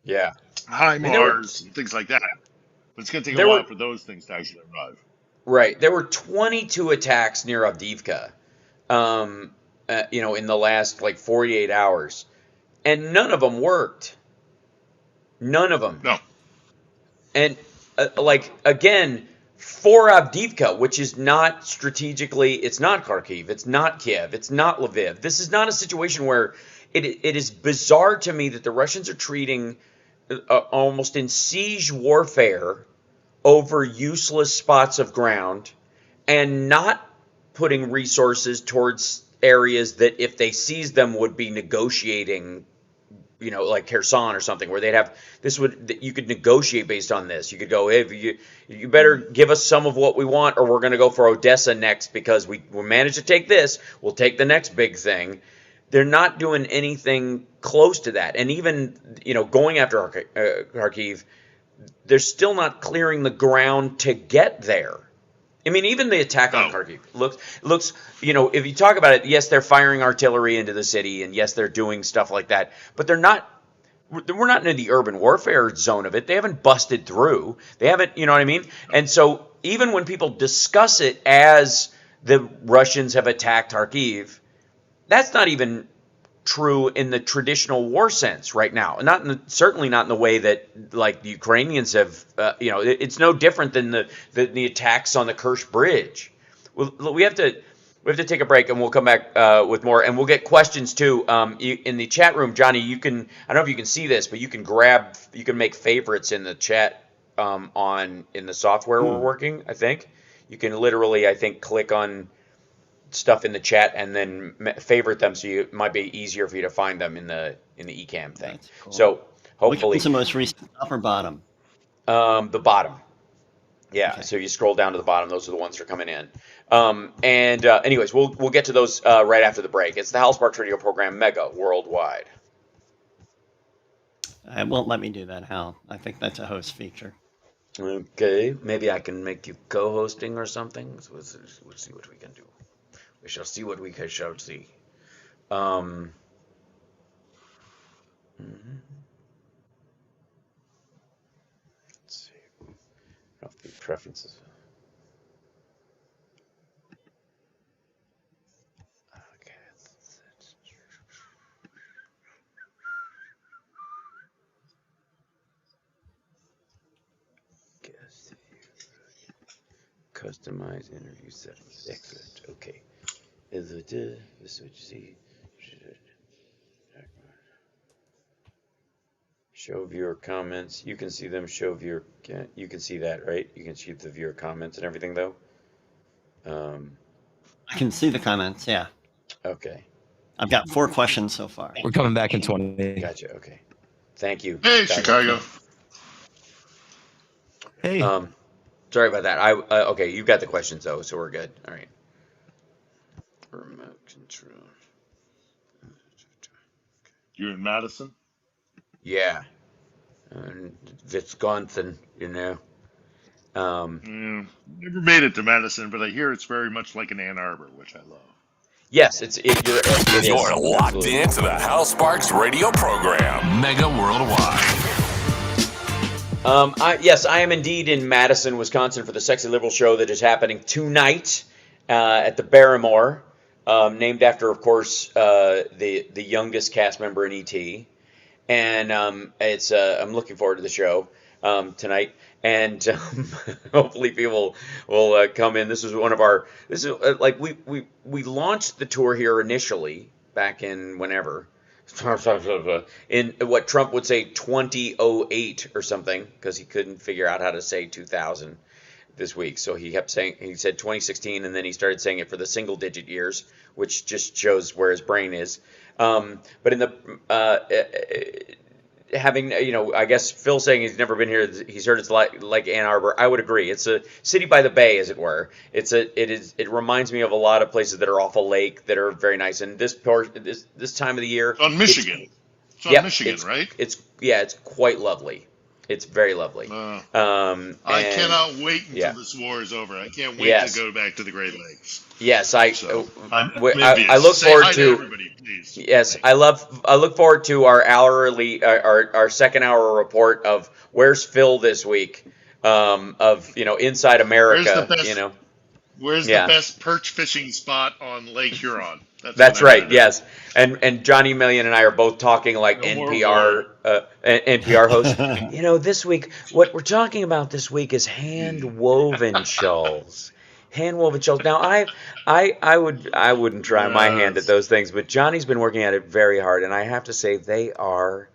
S3: Yeah. I mean,
S13: HIMARS and things like that. But it's going to take a
S3: there
S13: while
S3: were
S13: for those things to actually arrive.
S3: right. There were 22 attacks near Avdiivka, in the last like 48 hours, and none of them worked. None of them.
S13: No,
S3: And like again, for Avdiivka, which is not strategically, it's not Kharkiv, it's not Kiev, it's not Lviv. This is not a situation where it is bizarre to me that the Russians are treating almost in siege warfare over useless spots of ground and not putting resources towards areas that if they seized them would be negotiating, like Kherson or something, where they'd have you could negotiate based on this. You could go, hey, you better give us some of what we want, or we're going to go for Odessa next because we managed to take this. We'll take the next big thing. They're not doing anything close to that, and even going after Kharkiv, they're still not clearing the ground to get there. I mean, even the attack on Kharkiv looks, if you talk about it, yes, they're firing artillery into the city, and yes, they're doing stuff like that, but we're not in the urban warfare zone of it. They haven't busted through. They haven't, you know what I mean? And so even when people discuss it as the Russians have attacked Kharkiv, that's not even true in the traditional war sense right now. Certainly not in the way that like the Ukrainians have. It's no different than the attacks on the Kerch Bridge. We have to take a break, and we'll come back with more, and we'll get questions too. In the chat room, Johnny, I don't know if you can see this, but you can make favorites in the chat in the software we're working. I think you can literally, click on stuff in the chat and then favorite them, so it might be easier for you to find them in the eCam thing.
S4: Cool.
S3: So hopefully,
S4: which is the most recent, top or bottom?
S3: The bottom. Yeah.
S4: Okay.
S3: So you scroll down to the bottom; those are the ones that are coming in. Anyways, we'll get to those right after the break. It's the Hal Sparks Radio program, Mega Worldwide.
S4: It won't let me do that, Hal. I think that's a host feature.
S3: Okay, maybe I can make you co-hosting or something. So we'll see what we can do. We shall see what we shall see. Mhm. Let's see. Off the preferences. Okay. Customize interview settings. Excellent. Okay. This is what you see. Show viewer comments. You can see them. Show viewer. You can see that, right? You can see the viewer comments and everything, though.
S4: I can see the comments. Yeah.
S3: Okay.
S4: I've got 4 questions so far.
S14: We're coming back in 20.
S3: Gotcha. Okay. Thank you.
S13: Hey, Chicago.
S14: Hey.
S3: Sorry about that. Okay, you got the questions though, so we're good. All right. Remote control.
S13: You're in Madison?
S3: Yeah. Wisconsin,
S13: Never made it to Madison, but I hear it's very much like an Ann Arbor, which I love.
S3: Yes,
S1: You're locked into the Hal Sparks radio program, Mega Worldwide.
S3: I am indeed in Madison, Wisconsin for the Sexy Liberal show that is happening tonight at the Barrymore. named after, of course, the youngest cast member in ET. And it's I'm looking forward to the show tonight, and hopefully people will come in. This is one of our. This is like we launched the tour here initially back in whenever. In what Trump would say 2008 or something, because he couldn't figure out how to say 2000 this week. So he said 2016, and then he started saying it for the single digit years, which just shows where his brain is. But in the having, I guess Phil saying he's never been here, he's heard it's like Ann Arbor. I would agree. It's a city by the bay, as it were. It reminds me of a lot of places that are off a lake that are very nice. And this time of the year,
S13: It's on Michigan. It's on Michigan, right?
S3: It's quite lovely. It's very lovely.
S13: I cannot wait until this war is over. I can't wait to go back to the Great Lakes.
S3: Yes, I
S13: look
S3: forward to
S13: everybody, please.
S3: Yes, I look forward to our hourly our second hour report of where's Phil this week, of inside America.
S13: Where's the best perch fishing spot on Lake Huron?
S3: That's right. Yes, and Johnny Million and I are both talking like NPR hosts. This week, what we're talking about this week is hand woven shawls. Hand woven shawls. Now, I wouldn't try my hand at those things, but Johnny's been working at it very hard, and I have to say they are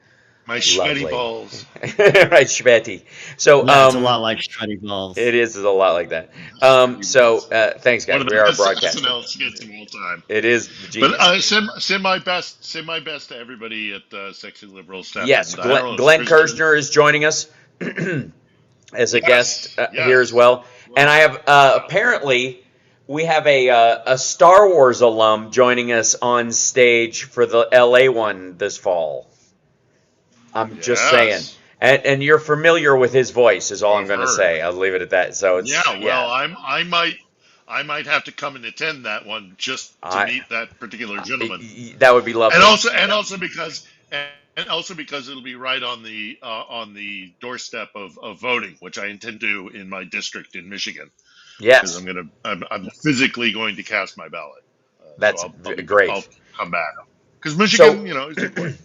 S13: my sweaty balls.
S3: Right, sweaty. So
S4: it's a lot like sweaty balls.
S3: It is a lot like that. Thanks, guys. We are broadcasting.
S13: SNL skits of all time.
S3: It is genius.
S13: But send my best to everybody at Sexy Liberal Staff.
S3: Yes, Glenn Kirshner is joining us as a guest here as well. And I have apparently we have a Star Wars alum joining us on stage for the LA one this fall. I'm just saying. And you're familiar with his voice is all I'm going to say. I'll leave it at that. So it's
S13: I might have to come and attend that one just to meet that particular gentleman.
S3: That would be lovely.
S13: And also because it'll be right on the doorstep of voting, which I intend to in my district in Michigan.
S3: Yes,
S13: because I'm physically going to cast my ballot.
S3: That's great.
S13: I'll come back because Michigan, is important.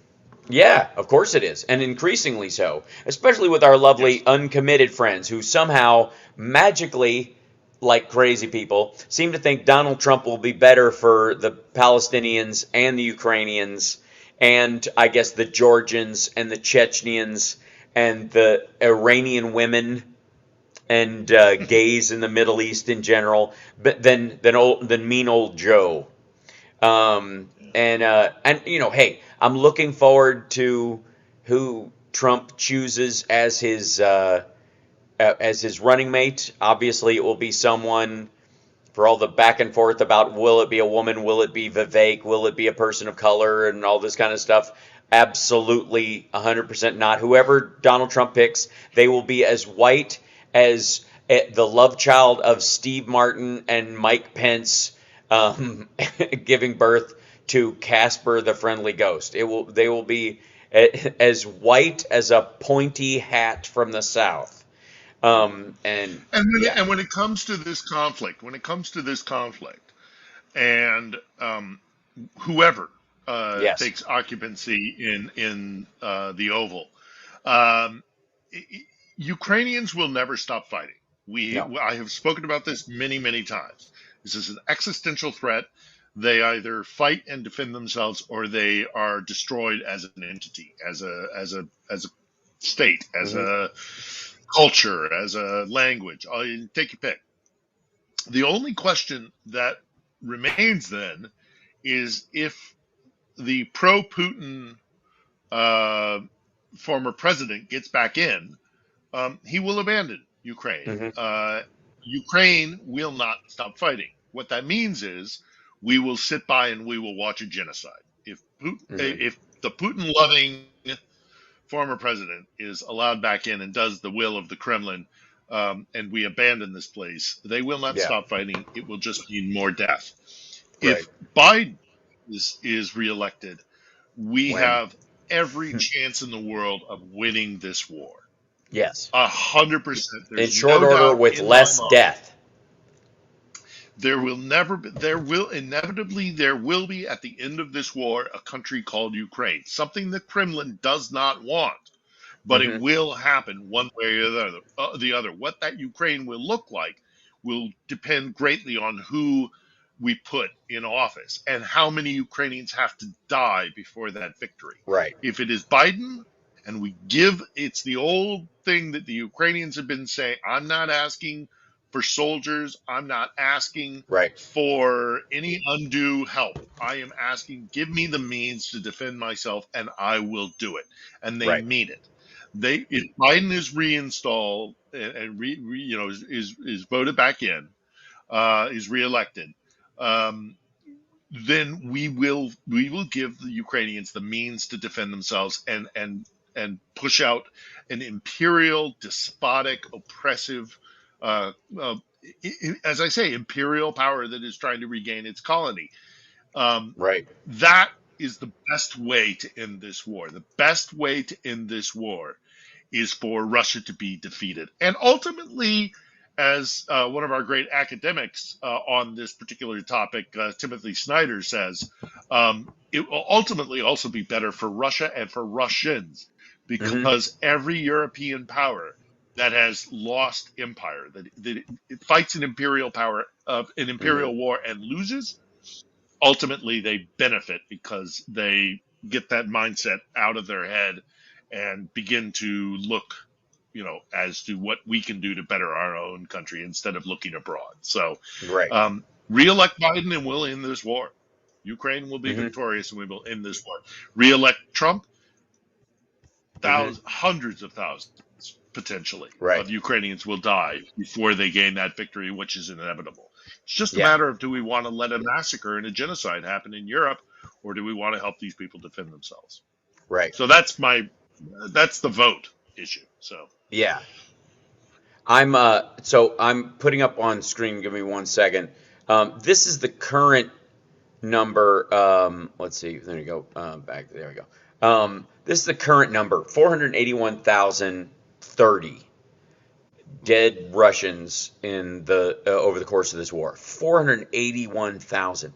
S3: Yeah, of course it is, and increasingly so, especially with our lovely uncommitted friends who somehow magically, like crazy people, seem to think Donald Trump will be better for the Palestinians and the Ukrainians and I guess the Georgians and the Chechens and the Iranian women and gays in the Middle East in general, but than mean old Joe. Hey, I'm looking forward to who Trump chooses as his running mate. Obviously, it will be someone. For all the back and forth about will it be a woman, will it be Vivek, will it be a person of color, and all this kind of stuff. Absolutely, 100% not. Whoever Donald Trump picks, they will be as white as the love child of Steve Martin and Mike Pence, giving birth to Casper the Friendly Ghost. They will be as white as a pointy hat from the South.
S13: When it comes to this conflict, and whoever takes occupancy in the Oval, Ukrainians will never stop fighting. I have spoken about this many, many times. This is an existential threat. They either fight and defend themselves, or they are destroyed as an entity, as a state, as a culture, as a language. Take your pick. The only question that remains then is if the pro-Putin former president gets back in, he will abandon Ukraine. Ukraine will not stop fighting. What that means is we will sit by and we will watch a genocide. If the Putin-loving former president is allowed back in and does the will of the Kremlin, and we abandon this place, they will not stop fighting. It will just mean more death. Right. If Biden is reelected, we have every chance in the world of winning this war.
S3: Yes.
S13: 100%.
S3: In short order with less death.
S13: There will never be, there will inevitably there will be at the end of this war a country called Ukraine. Something the Kremlin does not want, but it
S3: Mm-hmm.
S13: will happen one way or the other. What that Ukraine will look like will depend greatly on who we put in office and how many Ukrainians have to die before that victory.
S3: Right.
S13: If it is Biden and we give, it's the old thing that the Ukrainians have been saying, I'm not asking for soldiers, I'm not asking
S3: Right.
S13: for any undue help. I am asking, give me the means to defend myself and I will do it. And they
S3: Right.
S13: mean it. If Biden is reinstalled and is voted back in, is reelected, um, then we will give the Ukrainians the means to defend themselves and push out an imperial, despotic, oppressive, uh, uh, as I say, imperial power that is trying to regain its colony.
S3: Right.
S13: That is the best way to end this war. The best way to end this war is for Russia to be defeated. And ultimately, as one of our great academics on this particular topic, Timothy Snyder, says, it will ultimately also be better for Russia and for Russians
S3: Mm-hmm.
S13: because every European power that has lost empire, that it fights an imperial power of an
S3: Mm-hmm.
S13: imperial war and loses, ultimately they benefit because they get that mindset out of their head and begin to look, as to what we can do to better our own country instead of looking abroad. So,
S3: Right.
S13: re-elect Biden and we'll end this war. Ukraine will be
S3: Mm-hmm.
S13: victorious and we will end this war. Re-elect Trump,
S3: Mm-hmm.
S13: hundreds of thousands potentially
S3: Right.
S13: of Ukrainians will die before they gain that victory, which is inevitable. It's just a
S3: Yeah.
S13: matter of, do we want to let a massacre and a genocide happen in Europe, or do we want to help these people defend themselves?
S3: Right.
S13: So that's the vote issue. So
S3: Yeah. I'm putting up on screen. Give me 1 second. This is the current number. Let's see. There you go. Back there we go. This is the current number: 481,030 dead Russians in the over the course of this war. 481,000.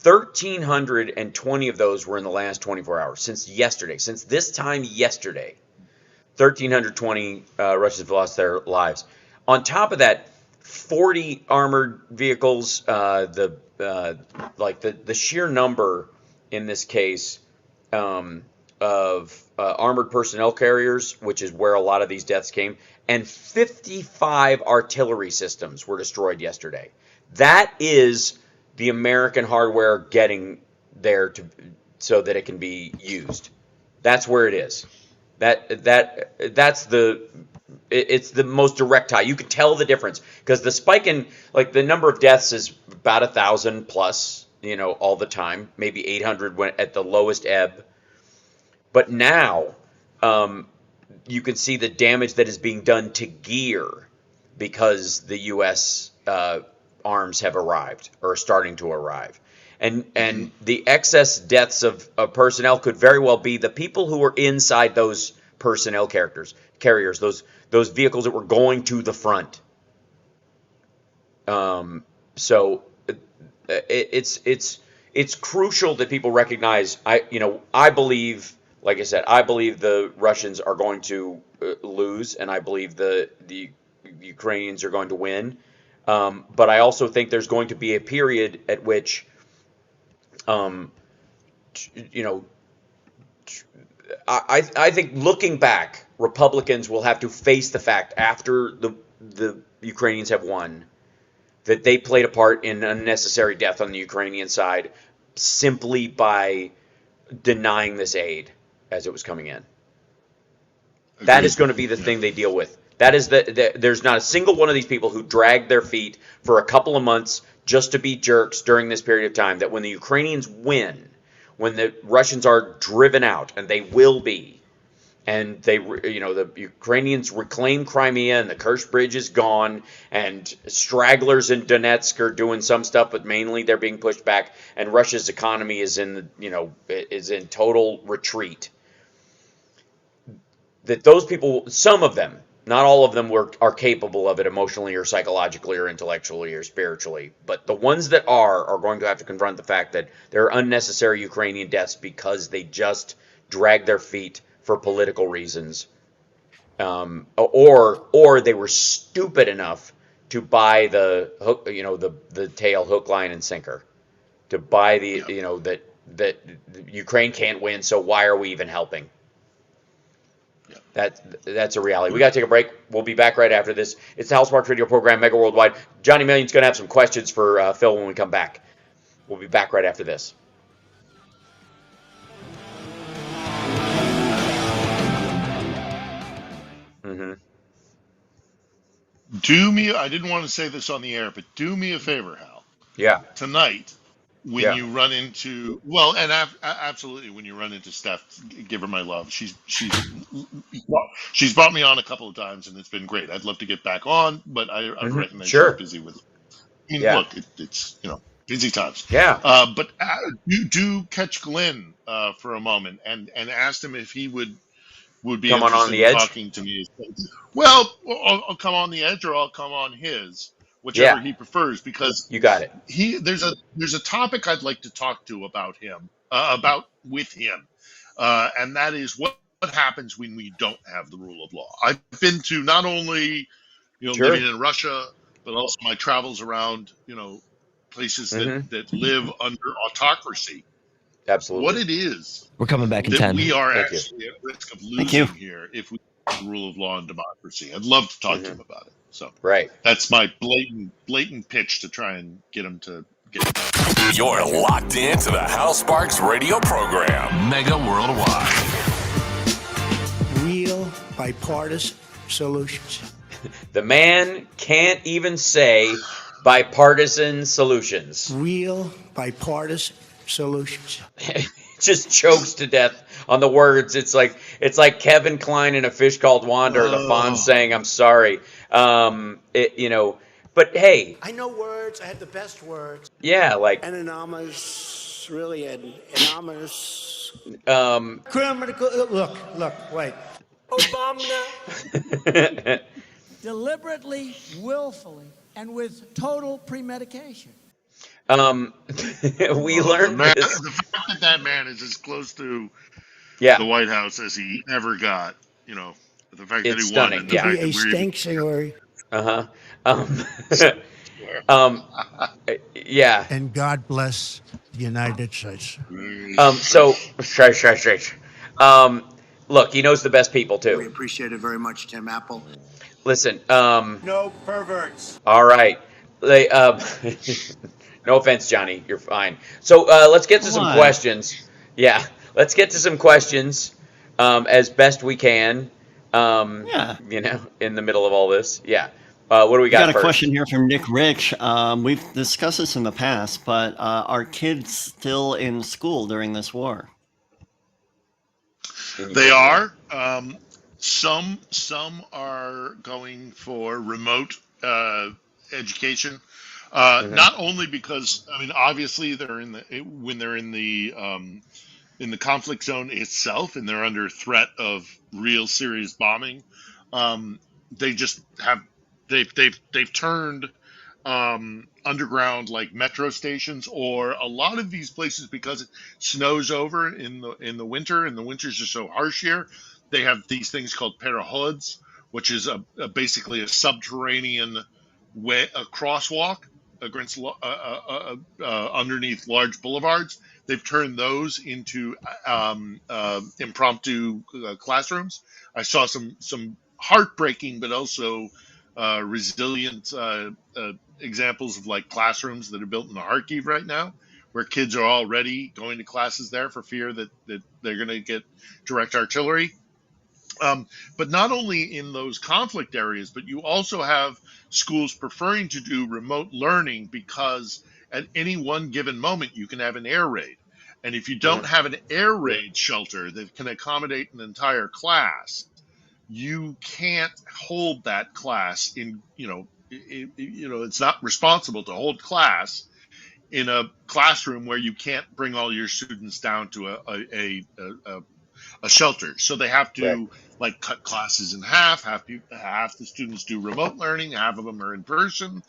S3: 1,320 of those were in the last 24 hours since yesterday. Since this time yesterday, 1,320 Russians have lost their lives. On top of that, 40 armored vehicles. The sheer number in this case of armored personnel carriers, which is where a lot of these deaths came, and 55 artillery systems were destroyed yesterday. That is the American hardware getting there so that it can be used. That's where it is. It's the most direct tie. You can tell the difference because the spike in the number of deaths is about 1,000 plus, all the time, maybe 800 when at the lowest ebb. But now you can see the damage that is being done to gear because the U.S. Arms have arrived or are starting to arrive. And the excess deaths of personnel could very well be the people who were inside those personnel carriers, those vehicles that were going to the front. So it's crucial that people recognize. I believe, like I said, I believe the Russians are going to lose, and I believe the Ukrainians are going to win. But I also think there's going to be a period at which, I think looking back, Republicans will have to face the fact after the Ukrainians have won that they played a part in unnecessary death on the Ukrainian side simply by denying this aid as it was coming in.
S13: agreed.
S3: That is going to be the thing they deal with. That is there's not a single one of these people who dragged their feet for a couple of months just to be jerks during this period of time, that when the Ukrainians win, when the Russians are driven out, and they will be, and the Ukrainians reclaim Crimea and the Kerch Bridge is gone, and stragglers in Donetsk are doing some stuff, but mainly they're being pushed back, and Russia's economy is in total retreat. That those people, some of them, Not all of them are capable of it emotionally or psychologically or intellectually or spiritually. But the ones that are going to have to confront the fact that there are unnecessary Ukrainian deaths because they just drag their feet for political reasons, or they were stupid enough to buy the hook, the tail, hook, line, and sinker, to buy the, that Ukraine can't win, so why are we even helping? That's a reality. We got to take a break. We'll be back right after this. It's the House Sparks Radio program, Mega Worldwide. Johnny Million's going to have some questions for Phil when we come back. We'll be back right after this.
S13: I didn't want to say this on the air, but do me a favor, Hal.
S3: Yeah.
S13: Tonight, when you run into, absolutely, when you run into Steph, give her my love. She's brought me on a couple of times, and it's been great. I'd love to get back on, but I recognize she's busy with. Look, it's busy times.
S3: Yeah.
S13: But you do catch Glenn for a moment and asked him if he would be
S3: come
S13: interested
S3: on the
S13: in
S3: edge?
S13: talking to me. Well, I'll come on the edge, or I'll come on his, whichever he prefers. Because
S3: you got it.
S13: There's a topic I'd like to talk to about him, with him, and that is what happens when we don't have the rule of law. I've been to not only living in Russia, but also my travels around places that live under autocracy.
S3: Absolutely.
S13: What it is.
S14: We're coming back in
S13: that
S14: 10.
S13: We are actually at risk of losing here if we have the rule of law and democracy. I'd love to talk to him about it. So that's my blatant pitch to try and get him to get it.
S1: You're locked into the House Sparks Radio program, Mega Worldwide.
S15: Real bipartisan solutions.
S3: The man can't even say bipartisan solutions.
S15: Real bipartisan solutions.
S3: Just chokes to death on the words. It's like Kevin Kline in A Fish Called Wanda, or the Fonz saying "I'm sorry." But hey,
S15: I know words. I have the best words.
S3: Yeah, like
S15: anonymous, really anonymous.
S9: Criminal. Look, wait.
S15: Obama.
S16: Deliberately, willfully, and with total premedication.
S3: We learned this.
S13: The fact that man is as close to the White House as he ever got, the fact that he
S3: stunning.
S13: won. And the fact
S15: a sanctuary.
S3: Yeah.
S15: And God bless the United States.
S3: Look, he knows the best people too.
S15: We appreciate it very much, Tim Apple.
S3: Listen.
S15: No perverts.
S3: All right. No offense, Johnny. You're fine. So let's get to some questions. Yeah, let's get to some questions as best we can. In the middle of all this. Yeah. What do we got?
S4: We got a question here from Nick Rich. We've discussed this in the past, but are kids still in school during this war?
S13: They are. Some are going for remote education. Not only because obviously when they're in the conflict zone itself and they're under threat of real serious bombing, they've turned underground like metro stations, or a lot of these places, because it snows over in the winter and the winters are so harsh here. They have these things called parahods, which is basically a subterranean way, a crosswalk against underneath large boulevards. They've turned those into impromptu classrooms. I saw some heartbreaking but also resilient examples of like classrooms that are built in the Kharkiv right now, where kids are already going to classes there for fear that they're going to get direct artillery. But not only in those conflict areas, but you also have schools preferring to do remote learning, because at any one given moment you can have an air raid. And if you don't have an air raid shelter that can accommodate an entire class, you can't hold that class in, it's not responsible to hold class in a classroom where you can't bring all your students down to a shelter. So they have to like cut classes in half. Half the students do remote learning, half of them are in person.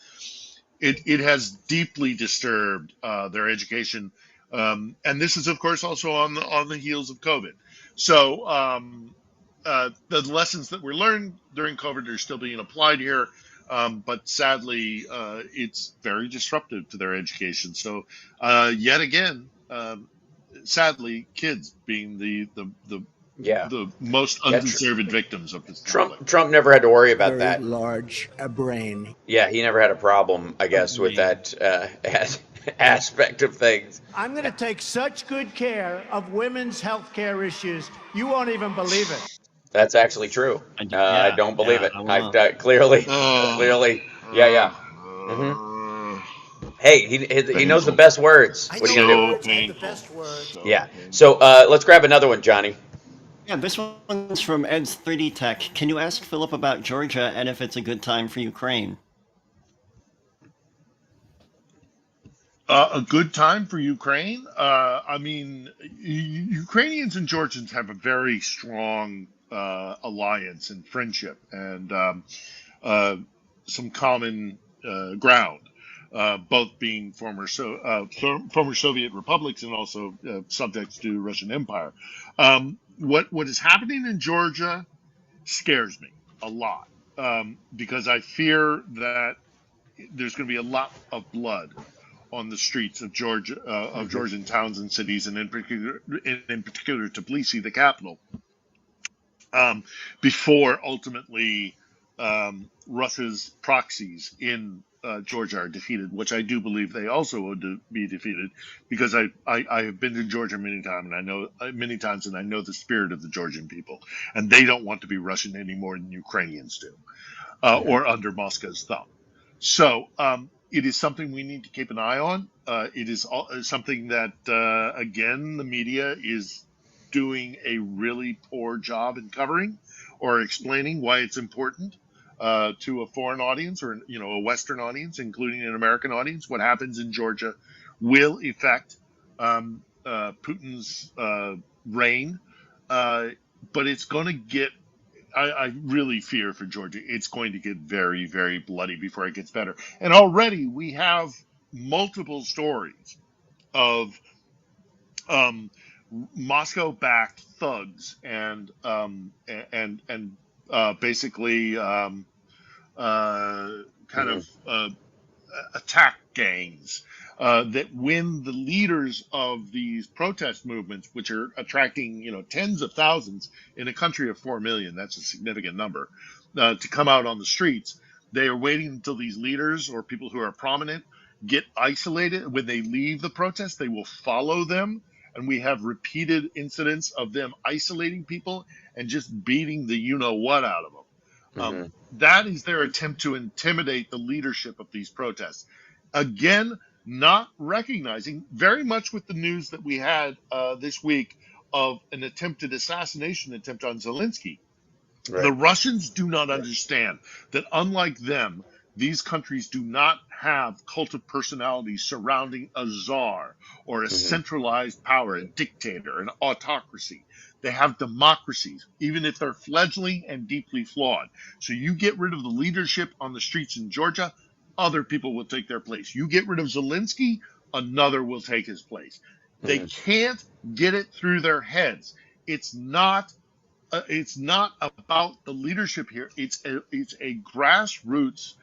S13: It has deeply disturbed their education, and this is of course also on the heels of COVID. So the lessons that were learned during COVID are still being applied here, but sadly, it's very disruptive to their education. So yet again, sadly, kids being
S3: Yeah.
S13: the most
S3: Yeah,
S13: undeserved victims of this conflict.
S3: Trump never had to worry about
S15: Very
S3: that.
S15: large brain.
S3: Yeah, he never had a problem, I guess, with that aspect of things.
S16: I'm going to take such good care of women's health care issues, you won't even believe it.
S3: That's actually true. I don't believe it.
S4: I will.
S3: Clearly, yeah. Hey, he knows the best words. What are you gonna do?
S15: The best word.
S3: Yeah. So let's grab another one, Johnny.
S4: Yeah, this one's from Ed's 3D Tech. Can you ask Philip about Georgia and if it's a good time for Ukraine?
S13: A good time for Ukraine. I mean, Ukrainians and Georgians have a very strong alliance and friendship, and some common ground. Both being former Soviet republics and also subjects to Russian Empire. What is happening in Georgia scares me a lot, because I fear that there's going to be a lot of blood on the streets of Georgia, of Georgian towns and cities, and in particular Tbilisi, the capital, before ultimately Russia's proxies in Georgia are defeated, which I do believe they also will be defeated, because I have been to Georgia many times, and I know the spirit of the Georgian people, and they don't want to be Russian any more than Ukrainians do, or under Moscow's thumb. So it is something we need to keep an eye on. It is something that again the media is doing a really poor job in covering or explaining why it's important to a foreign audience, or a Western audience, including an American audience. What happens in Georgia will affect Putin's reign, but it's going to get. I really fear for Georgia. It's going to get very, very bloody before it gets better. And already we have multiple stories of Moscow-backed thugs and basically attack gangs that when the leaders of these protest movements, which are attracting tens of thousands in a country of 4 million, that's a significant number, to come out on the streets, they are waiting until these leaders or people who are prominent get isolated. When they leave the protest, they will follow them. And we have repeated incidents of them isolating people and just beating the you-know-what out of them. That is their attempt to intimidate the leadership of these protests. Again, not recognizing, very much with the news that we had this week of an attempted assassination attempt on Zelensky. Right. The Russians do not understand that, unlike them, these countries do not have cult of personality surrounding a czar or a centralized power, a dictator, an autocracy. They have democracies, even if they're fledgling and deeply flawed. So you get rid of the leadership on the streets in Georgia, other people will take their place. You get rid of Zelensky, another will take his place. They can't get it through their heads. It's not about the leadership here. It's a grassroots,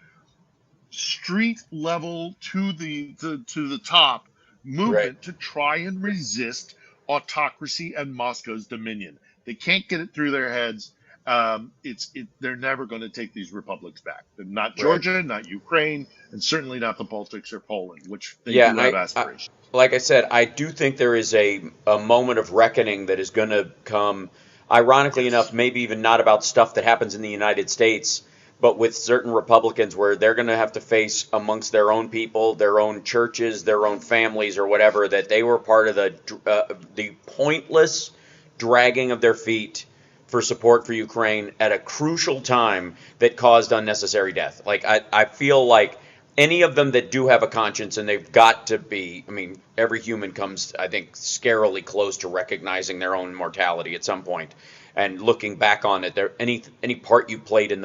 S13: street level to the top movement to try and resist autocracy and Moscow's dominion. They can't get it through their heads. They're never going to take these republics back. They're not Georgia, not Ukraine, and certainly not the Baltics or Poland, which they do have aspirations.
S3: Like I said, I do think there is a moment of reckoning that is going to come, ironically enough, maybe even not about stuff that happens in the United States, but with certain Republicans where they're going to have to face amongst their own people, their own churches, their own families or whatever, that they were part of the pointless dragging of their feet for support for Ukraine at a crucial time that caused unnecessary death. Like I feel like any of them that do have a conscience, and they've got to be, I mean, every human comes, I think, scarily close to recognizing their own mortality at some point, and looking back on it, any part you played in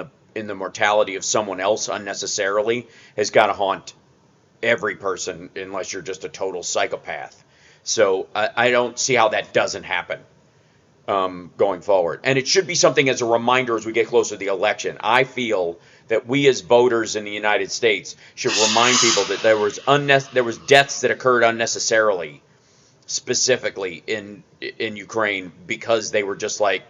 S3: the mortality of someone else unnecessarily has got to haunt every person, unless you're just a total psychopath. So I don't see how that doesn't happen going forward. And it should be something as a reminder as we get closer to the election. I feel that we as voters in the United States should remind people that there was deaths that occurred unnecessarily, specifically in Ukraine, because they were just like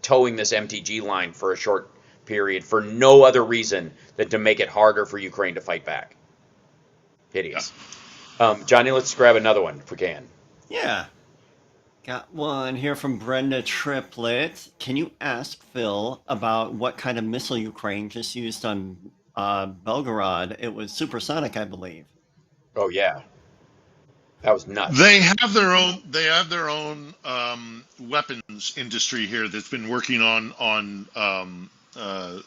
S3: towing this MTG line for a short period for no other reason than to make it harder for Ukraine to fight back. Hideous. Johnny, let's grab another one if we can.
S4: Yeah. Got one here from Brenda Triplett. Can you ask Phil about what kind of missile Ukraine just used on Belgorod? It was supersonic, I believe.
S3: Oh yeah, that was nuts.
S13: They have their own. They have their own weapons industry here that's been working on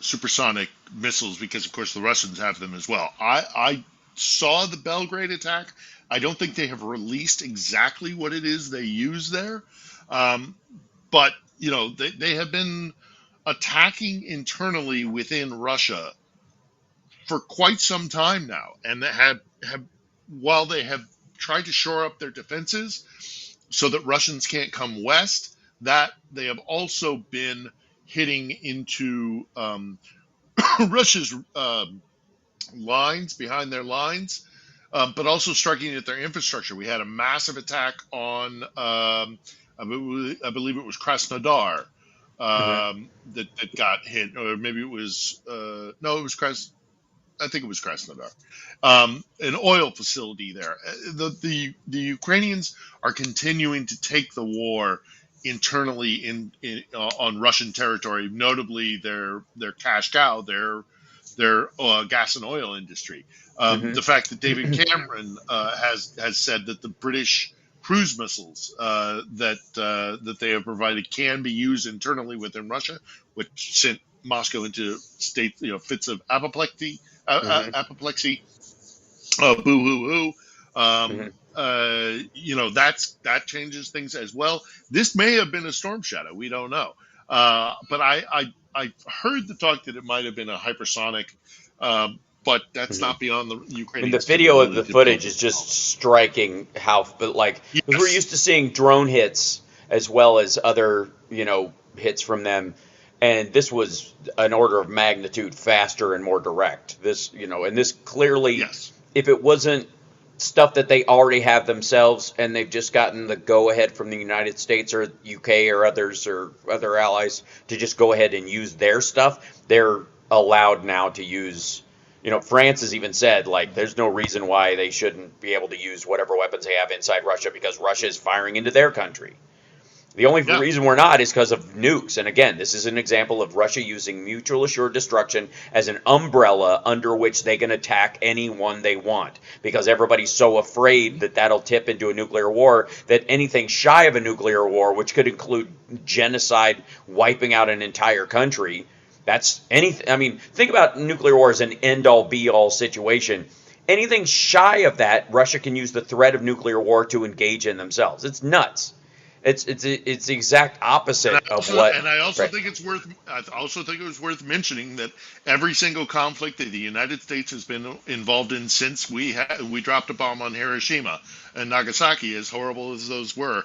S13: supersonic missiles, because of course the Russians have them as well. I saw the Belgrade attack. I don't think they have released exactly what it is they use there, but you know they have been attacking internally within Russia for quite some time now, and they have while they have tried to shore up their defenses so that Russians can't come west, that they have also been hitting into Russia's lines, behind their lines, but also striking at their infrastructure. We had a massive attack on, I believe it was Krasnodar, that got hit, or maybe it was, no, it was I think it was Krasnodar, an oil facility there. The Ukrainians are continuing to take the war internally on Russian territory, notably their cash cow, their gas and oil industry. The fact that David Cameron has said that the British cruise missiles that they have provided can be used internally within Russia, which sent Moscow into fits of apoplexy, boo-hoo-hoo. That changes things as well. This may have been a storm shadow. We don't know. But I heard the talk that it might have been a hypersonic, but that's not beyond the Ukrainian.
S3: And the video of the footage is just striking. Because we're used to seeing drone hits as well as other hits from them. And this was an order of magnitude faster and more direct. And this clearly, if it wasn't stuff that they already have themselves and they've just gotten the go-ahead from the United States or UK or others or other allies to just go ahead and use their stuff, they're allowed now to use, France has even said, there's no reason why they shouldn't be able to use whatever weapons they have inside Russia because Russia is firing into their country. The only reason we're not is because of nukes. And again, this is an example of Russia using mutual assured destruction as an umbrella under which they can attack anyone they want. Because everybody's so afraid that that'll tip into a nuclear war that anything shy of a nuclear war, which could include genocide, wiping out an entire country, that's anything. I mean, think about nuclear war as an end-all, be-all situation. Anything shy of that, Russia can use the threat of nuclear war to engage in themselves. It's nuts. It's the exact opposite of what. And
S13: I also think it's worth. I also think it was worth mentioning that every single conflict that the United States has been involved in since we dropped a bomb on Hiroshima and Nagasaki, as horrible as those were,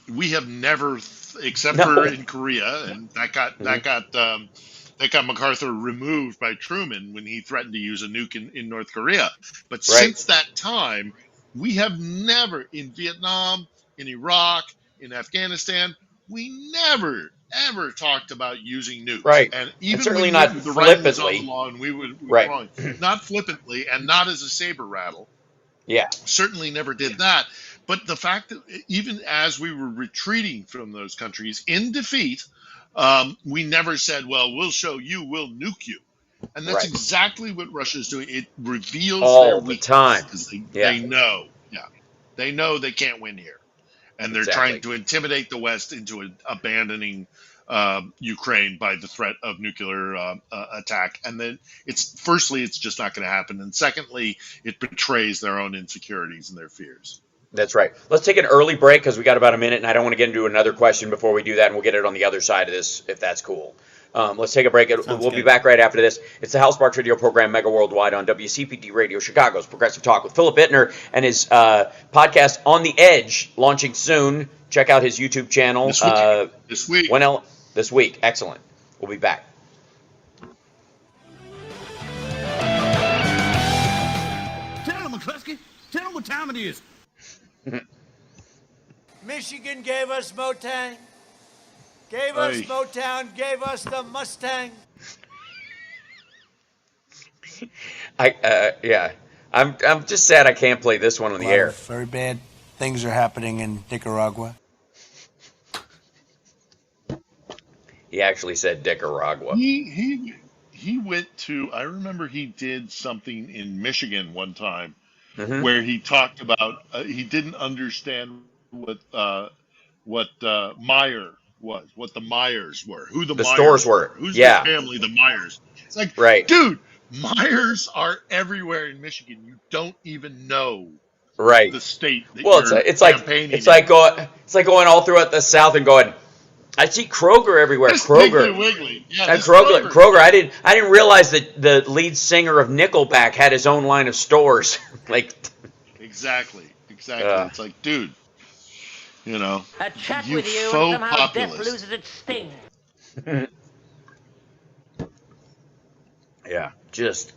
S13: we have never, except for in Korea, and that got MacArthur removed by Truman when he threatened to use a nuke in North Korea. But since that time, we have never, in Vietnam, in Iraq, in Afghanistan, we never ever talked about using nukes,
S3: right?
S13: And even
S3: certainly not flippantly.
S13: Not flippantly, and not as a saber rattle.
S3: Yeah,
S13: certainly never did that. But the fact that even as we were retreating from those countries in defeat, we never said, "Well, we'll show you, we'll nuke you," and that's exactly what Russia's doing. It reveals
S3: all
S13: their
S3: the time
S13: because they know, they know they can't win here. And they're trying to intimidate the West into abandoning Ukraine by the threat of nuclear attack. And then firstly, it's just not going to happen. And secondly, it betrays their own insecurities and their fears.
S3: That's right. Let's take an early break because we got about a minute, and I don't want to get into another question before we do that, and we'll get it on the other side of this if that's cool. Let's take a break. We'll be back right after this. It's the Hal Sparks radio program, Mega Worldwide, on WCPT Radio, Chicago's Progressive Talk with Philip Bittner and his podcast On the Edge, launching soon. Check out his YouTube channel.
S13: This week.
S3: This week. Excellent. We'll be back.
S14: Tell him, McCluskey. Tell him what time it is.
S16: Michigan gave us Motang, gave us Motown, gave us the Mustang.
S3: Yeah. I'm just sad I can't play this one on the air.
S15: Very bad things are happening in Nicaragua.
S3: He actually said Nicaragua.
S13: He went to. I remember he did something in Michigan one time where he talked about he didn't understand what Meyer was, what the Myers were, who the Myers
S3: stores were.
S13: Who's the family, the Myers. It's like, dude, Myers are everywhere in Michigan. You don't even know the state that
S3: it's like going all throughout the South and going, I see Kroger everywhere. Kroger.
S13: Wiggly. Yeah,
S3: Kroger. I didn't realize that the lead singer of Nickelback had his own line of stores.
S13: Exactly. It's like, dude,
S17: A chat
S13: you
S17: with you
S13: faux
S17: and somehow death
S13: populist.
S17: loses its sting.
S3: Yeah, just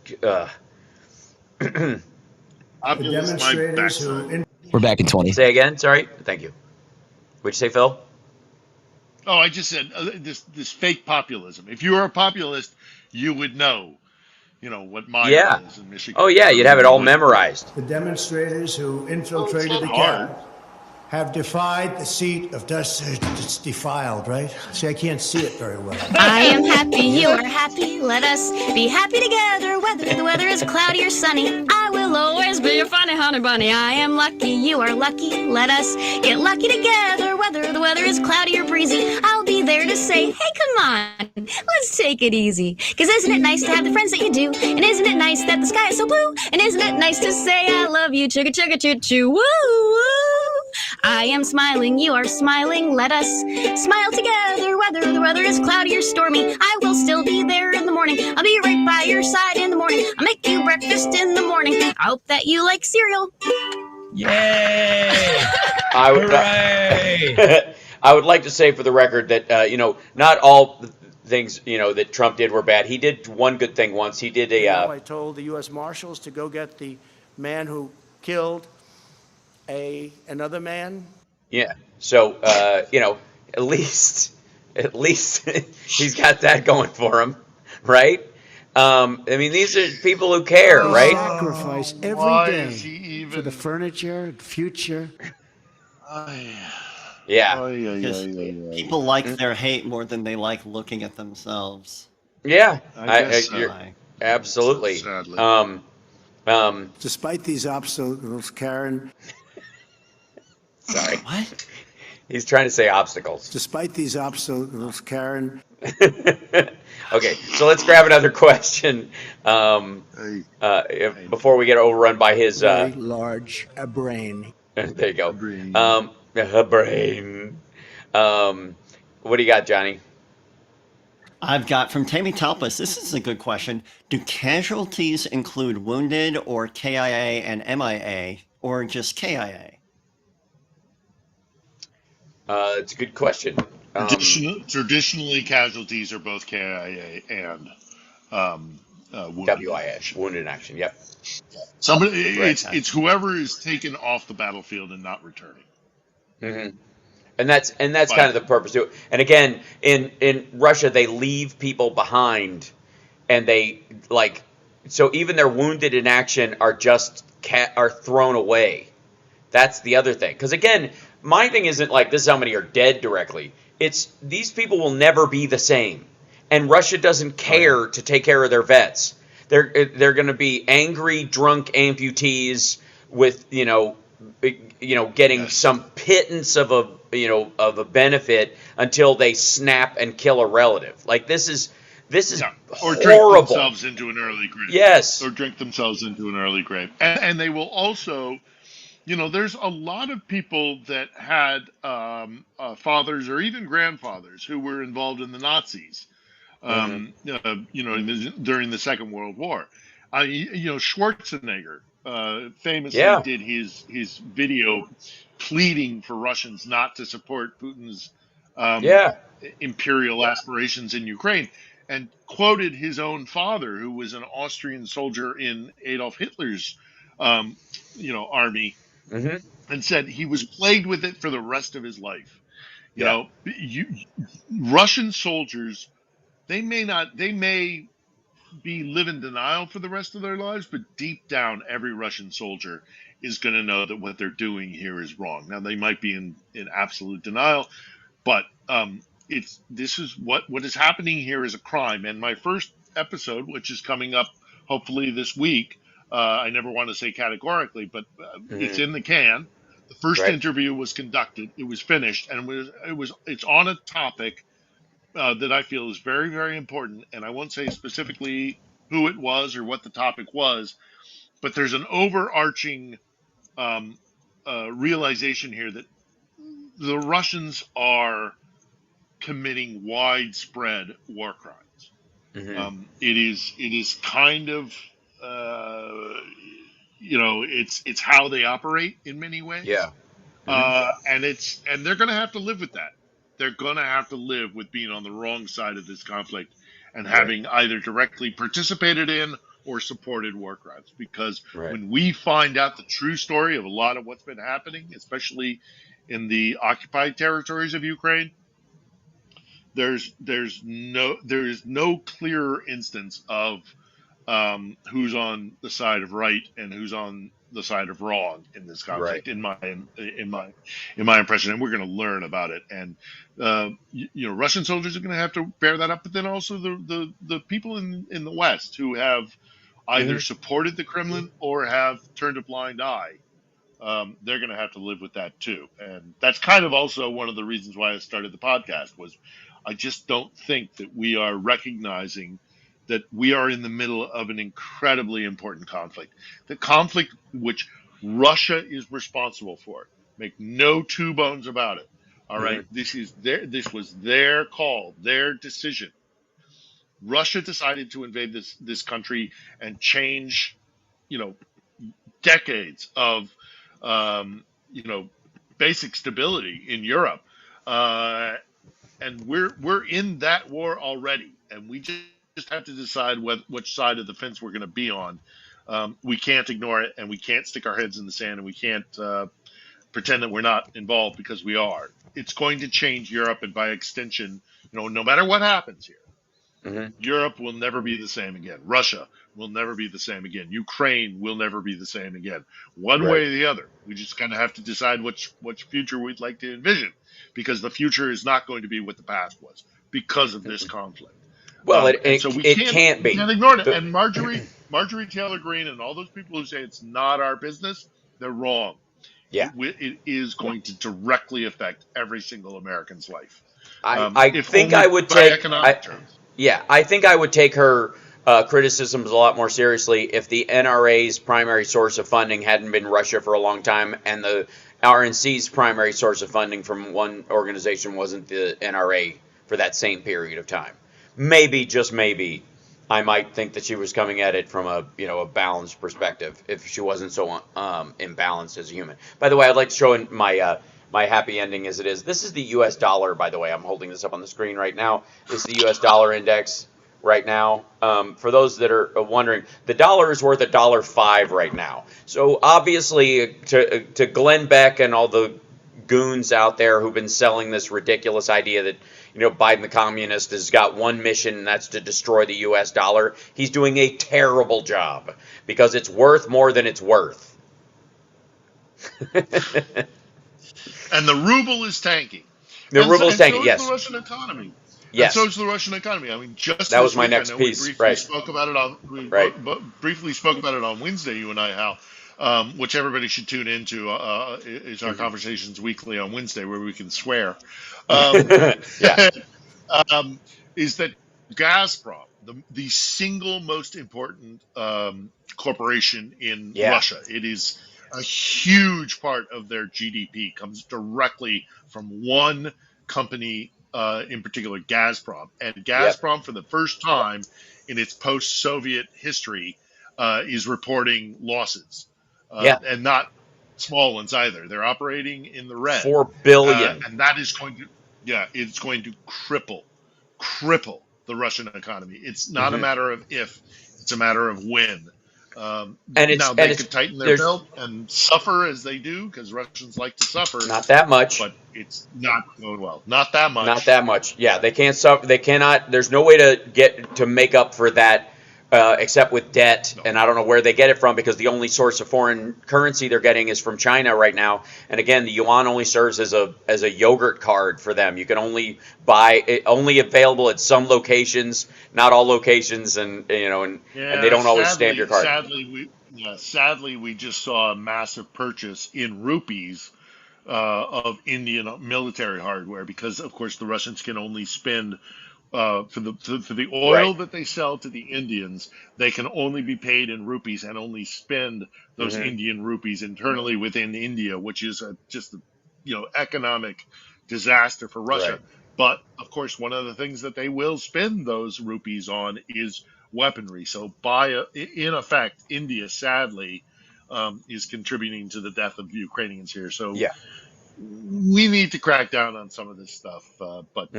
S13: populist my backside.
S18: We're back in 20.
S3: Say again. Sorry. Thank you. What'd you say, Phil?
S13: Oh, I just said this fake populism. If you were a populist, you would know, what Meyer is in Michigan.
S3: Oh yeah, you'd have it all memorized.
S16: The demonstrators who infiltrated the Capitol have defied the seat of dust. It's defiled, right? See, I can't see it very well.
S8: I am happy, you are happy. Let us be happy together, whether the weather is cloudy or sunny. I will always be your funny honey bunny. I am lucky, you are lucky. Let us get lucky together, whether the weather is cloudy or breezy. I'll be there to say, hey, come on, let's take it easy. 'Cause isn't it nice to have the friends that you do? And isn't it nice that the sky is so blue? And isn't it nice to say I love you, chugga chugga choo choo, woo woo. I am smiling, you are smiling. Let us smile together, whether the weather is cloudy or stormy. I will still be there in the morning. I'll be right by your side in the morning. I'll make you breakfast in the morning. I hope that you like cereal.
S18: Yay!
S3: I would like to say for the record that not all things that Trump did were bad. He did one good thing once. He did
S16: I told the U.S. Marshals to go get the man who killed another man.
S3: Yeah. So at least he's got that going for him, right? These are people who care, right?
S16: Sacrifice every
S13: Why
S16: day
S13: is he even...
S16: for the furniture, future.
S3: Yeah.
S4: People like their hate more than they like looking at themselves.
S3: Yeah.
S13: I guess so.
S3: You're, absolutely.
S13: Sadly.
S16: Despite these obstacles, Karen.
S3: Sorry.
S4: What?
S3: He's trying to say obstacles.
S16: Despite these obstacles, Karen.
S3: Okay, so let's grab another question before we get overrun by his
S15: Very large brain.
S3: There you go. A brain. What do you got, Johnny?
S4: I've got from Tammy Talpas. This is a good question. Do casualties include wounded or KIA and MIA, or just KIA?
S3: It's a good question.
S13: Traditionally, casualties are both KIA and wounded.
S3: WIA, wounded in action. Yep.
S13: Somebody, it's whoever is taken off the battlefield and not returning.
S3: Mm-hmm. And that's kind of the purpose to it. And again, in Russia, they leave people behind, and they so even their wounded in action are just are thrown away. That's the other thing. Because again, my thing isn't like this is how many are dead directly. It's these people will never be the same, and Russia doesn't care to take care of their vets. They're going to be angry, drunk amputees with getting some pittance of of a benefit until they snap and kill a relative. Like this is
S13: or drink
S3: horrible.
S13: themselves into an early grave.
S3: Yes.
S13: Or drink themselves into an early grave. And they will also, there's a lot of people that had fathers or even grandfathers who were involved in the Nazis, during the Second World War. Schwarzenegger famously did his video pleading for Russians not to support Putin's imperial aspirations in Ukraine, and quoted his own father, who was an Austrian soldier in Adolf Hitler's, army, and said he was plagued with it for the rest of his life. Russian soldiers, they may live in denial for the rest of their lives, but deep down, every Russian soldier is going to know that what they're doing here is wrong. Now, they might be in absolute denial, but this is what is happening here is a crime. And my first episode, which is coming up hopefully this week, I never want to say categorically, but it's in the can. The first interview was conducted, it was finished, and it's on a topic that I feel is very, very important. And I won't say specifically who it was or what the topic was, but there's an overarching realization here that the Russians are committing widespread war crimes. It is kind of it's how they operate in many ways. And they're going to have to live with that. They're going to have to live with being on the wrong side of this conflict and having either directly participated in or supported war crimes. Because when we find out the true story of a lot of what's been happening, especially in the occupied territories of Ukraine, there is no clearer instance of who's on the side of right and who's on the side of wrong in this conflict, in my impression, and we're going to learn about it. And Russian soldiers are going to have to bear that up, but then also the people in the West who have either supported the Kremlin or have turned a blind eye, they're going to have to live with that too. And that's kind of also one of the reasons why I started the podcast. Was I just don't think that we are recognizing that we are in the middle of an incredibly important conflict. The conflict which Russia is responsible for. Make no two bones about it. All right. This was their call, their decision. Russia decided to invade this country and change, decades of, basic stability in Europe. And we're in that war already. And we just have to decide which side of the fence we're going to be on. We can't ignore it, and we can't stick our heads in the sand, and we can't pretend that we're not involved, because we are. It's going to change Europe, and by extension, no matter what happens here, Europe will never be the same again. Russia will never be the same again. Ukraine will never be the same again. One way or the other. We just kind of have to decide which future we'd like to envision, because the future is not going to be what the past was because of this conflict.
S3: Well,
S13: so
S3: it can't be.
S13: We can't ignore it. And Marjorie Taylor Greene and all those people who say it's not our business, they're wrong.
S3: Yeah.
S13: It is going to directly affect every single American's life.
S3: I think I would take her criticisms a lot more seriously if the NRA's primary source of funding hadn't been Russia for a long time, and the RNC's primary source of funding from one organization wasn't the NRA for that same period of time. Maybe, just maybe, I might think that she was coming at it from a balanced perspective if she wasn't so imbalanced as a human. By the way, I'd like to show in my happy ending as it is. This is the U.S. dollar, by the way. I'm holding this up on the screen right now. This is the U.S. dollar index right now. For those that are wondering, the dollar is worth $1.05 right now. So obviously, to Glenn Beck and all the goons out there who've been selling this ridiculous idea that Biden the communist has got one mission, and that's to destroy the U.S. dollar. He's doing a terrible job, because it's worth more than it's worth.
S13: And the ruble is tanking.
S3: The ruble is tanking, yes.
S13: So is the Russian economy.
S3: Yes.
S13: And so is the Russian economy. I mean, just
S3: that was my next piece.
S13: We briefly spoke about it on Wednesday, you and I, Hal. which everybody should tune into, is our conversations weekly on Wednesday where we can swear.
S3: Yeah.
S13: Is that Gazprom, the single most important corporation in
S3: Yeah.
S13: Russia? It is a huge part of their GDP comes directly from one company in particular, Gazprom. And
S3: Yep.
S13: Gazprom, for the first time in its post-Soviet history, is reporting losses,
S3: Yeah.
S13: and not small ones either. They're operating in the red,
S3: 4 billion.
S13: and that is going to, yeah, it's going to cripple the Russian economy. It's not a matter of if, it's a matter of when. Now they could tighten their belt and suffer as they do, because Russians like to suffer.
S3: Not that much.
S13: But it's not going well. Not that much.
S3: Not that much. Yeah, they can't suffer. They cannot. There's no way to make up for that except with debt. And I don't know where they get it from, because the only source of foreign currency they're getting is from China right now. And again, the yuan only serves as a yogurt card for them. You can only buy it, only available at some locations, not all locations, and and they don't always stamp your card.
S13: Sadly, we just saw a massive purchase in rupees of Indian military hardware, because of course the Russians can only spend for the oil that they sell to the Indians. They can only be paid in rupees and only spend those Indian rupees internally within India, which is just economic disaster for Russia.
S3: Right.
S13: But of course, one of the things that they will spend those rupees on is weaponry. So in effect, India sadly is contributing to the death of Ukrainians here. So
S3: yeah,
S13: we need to crack down on some of this stuff. But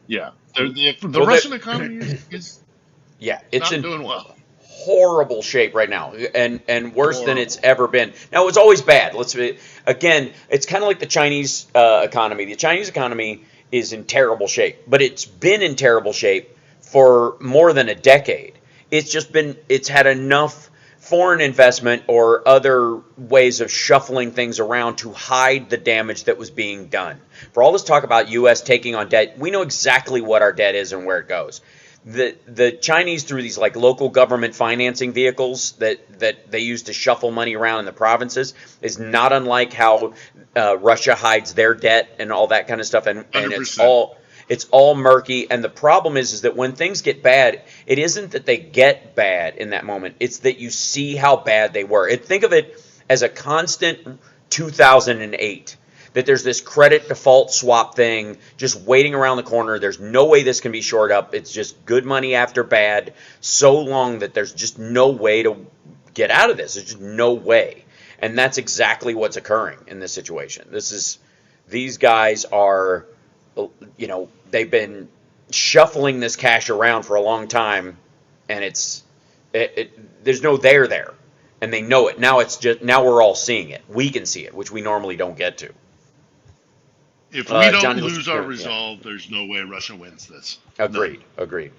S13: yeah, the Russian economy is
S3: it's
S13: not
S3: in
S13: doing well.
S3: Horrible shape right now, and worse than it's ever been. Now, it was always bad. Again, it's kind of like the Chinese economy. The Chinese economy is in terrible shape, but it's been in terrible shape for more than a decade. It's had enough foreign investment or other ways of shuffling things around to hide the damage that was being done. For all this talk about U.S. taking on debt, we know exactly what our debt is and where it goes. The Chinese, through these like local government financing vehicles that they use to shuffle money around in the provinces, is not unlike how Russia hides their debt and all that kind of stuff. And it's all murky. And the problem is that when things get bad, it isn't that they get bad in that moment. It's that you see how bad they were. Think of it as a constant 2008. That there's this credit default swap thing just waiting around the corner. There's no way this can be shored up. It's just good money after bad so long that there's just no way to get out of this. There's just no way. And that's exactly what's occurring in this situation. These guys are, they've been shuffling this cash around for a long time, and there's no there. And they know it. Now we're all seeing it. We can see it, which we normally don't get to.
S13: If we don't lose our resolve, there's no way Russia wins this.
S3: Agreed. What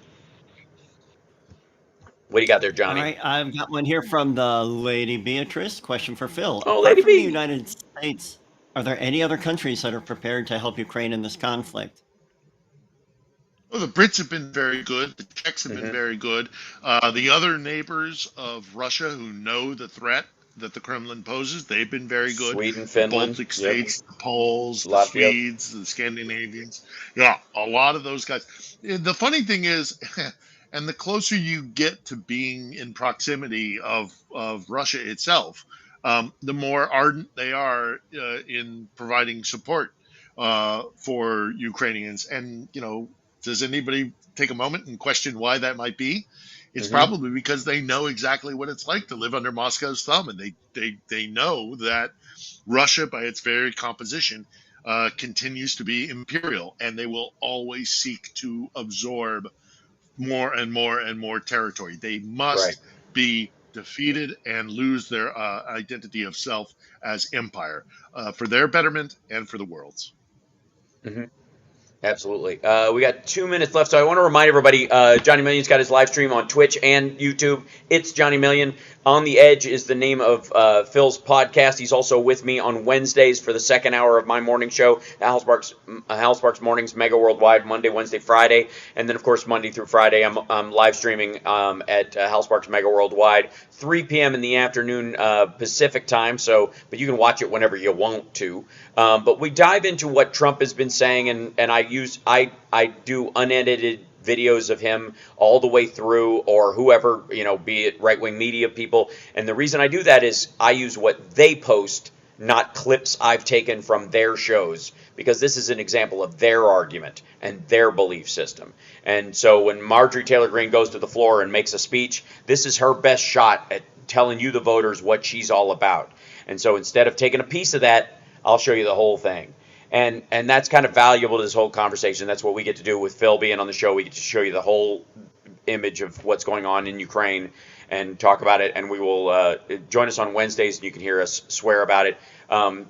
S3: do you got there, Johnny?
S4: All right, I've got one here from the Lady Beatrice. Question for Phil.
S3: Oh, Lady
S4: Apart from
S3: B.
S4: the United States, are there any other countries that are prepared to help Ukraine in this conflict?
S13: Well, the Brits have been very good. The Czechs have been very good. The other neighbors of Russia who know the threat that the Kremlin poses, they've been very good.
S3: Sweden, Finland,
S13: the Baltic states, the Poles,
S3: Latvia.
S13: the Swedes, the Scandinavians. Yeah, a lot of those guys. The funny thing is, and the closer you get to being in proximity of Russia itself, the more ardent they are in providing support for Ukrainians. And, does anybody take a moment and question why that might be? It's probably because they know exactly what it's like to live under Moscow's thumb, and they know that Russia, by its very composition, continues to be imperial, and they will always seek to absorb more and more and more territory. They must be defeated and lose their identity of self as empire for their betterment and for the world's.
S3: Absolutely. We got 2 minutes left, so I want to remind everybody, Johnny Million's got his live stream on Twitch and YouTube. It's Johnny Million. On the Edge is the name of Phil's podcast. He's also with me on Wednesdays for the second hour of my morning show, Hal Sparks Mornings, Mega Worldwide, Monday, Wednesday, Friday. And then, of course, Monday through Friday, I'm live streaming at Hal Sparks Mega Worldwide, 3 p.m. in the afternoon Pacific time. But you can watch it whenever you want to. But we dive into what Trump has been saying, and I do unedited videos of him all the way through, or whoever, be it right-wing media people. And the reason I do that is I use what they post, not clips I've taken from their shows, because this is an example of their argument and their belief system. And so when Marjorie Taylor Greene goes to the floor and makes a speech, this is her best shot at telling you, the voters, what she's all about. And so instead of taking a piece of that, I'll show you the whole thing. And that's kind of valuable to this whole conversation. That's what we get to do with Phil being on the show. We get to show you the whole image of what's going on in Ukraine and talk about it. And we will join us on Wednesdays, and you can hear us swear about it.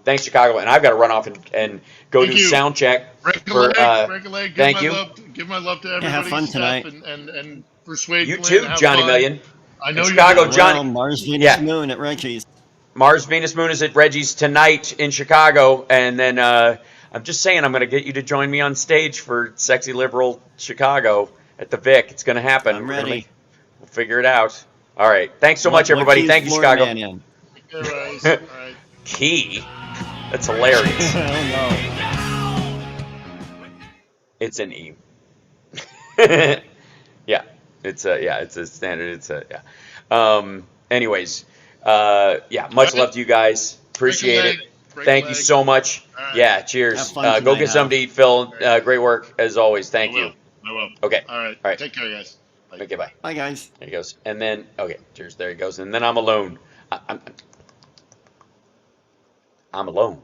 S3: Thanks, Chicago. And I've got to run off and go do sound check.
S13: Break a leg.
S3: Thank you.
S13: Give my love to everybody.
S4: Have fun tonight.
S13: And persuade
S3: you
S13: Glenn
S3: too, Johnny
S13: fun.
S3: Million.
S13: I know
S3: Chicago,
S13: you
S3: Johnny.
S4: Mars, Venus, Moon at Reggie's.
S3: Mars, Venus, Moon is at Reggie's tonight in Chicago. And then I'm just saying, I'm going to get you to join me on stage for Sexy Liberal Chicago at the Vic. It's going to happen.
S4: I'm ready.
S3: We'll figure it out. All right. Thanks so much, everybody. Thank you, Chicago.
S13: All right.
S3: Key? That's hilarious.
S4: I don't know.
S3: It's an E. Yeah. It's a standard. Anyways, much love to you guys. Appreciate it. Thank you so much.
S13: Right.
S3: Yeah, cheers.
S4: Tonight,
S3: Go get something to eat, Phil. Great work as always. Thank you.
S13: I will.
S3: Okay.
S13: All right. Take care, guys. Bye.
S3: Okay, bye.
S4: Bye, guys.
S3: There he goes. And then, okay, cheers. There he goes. And then I'm alone. I'm alone.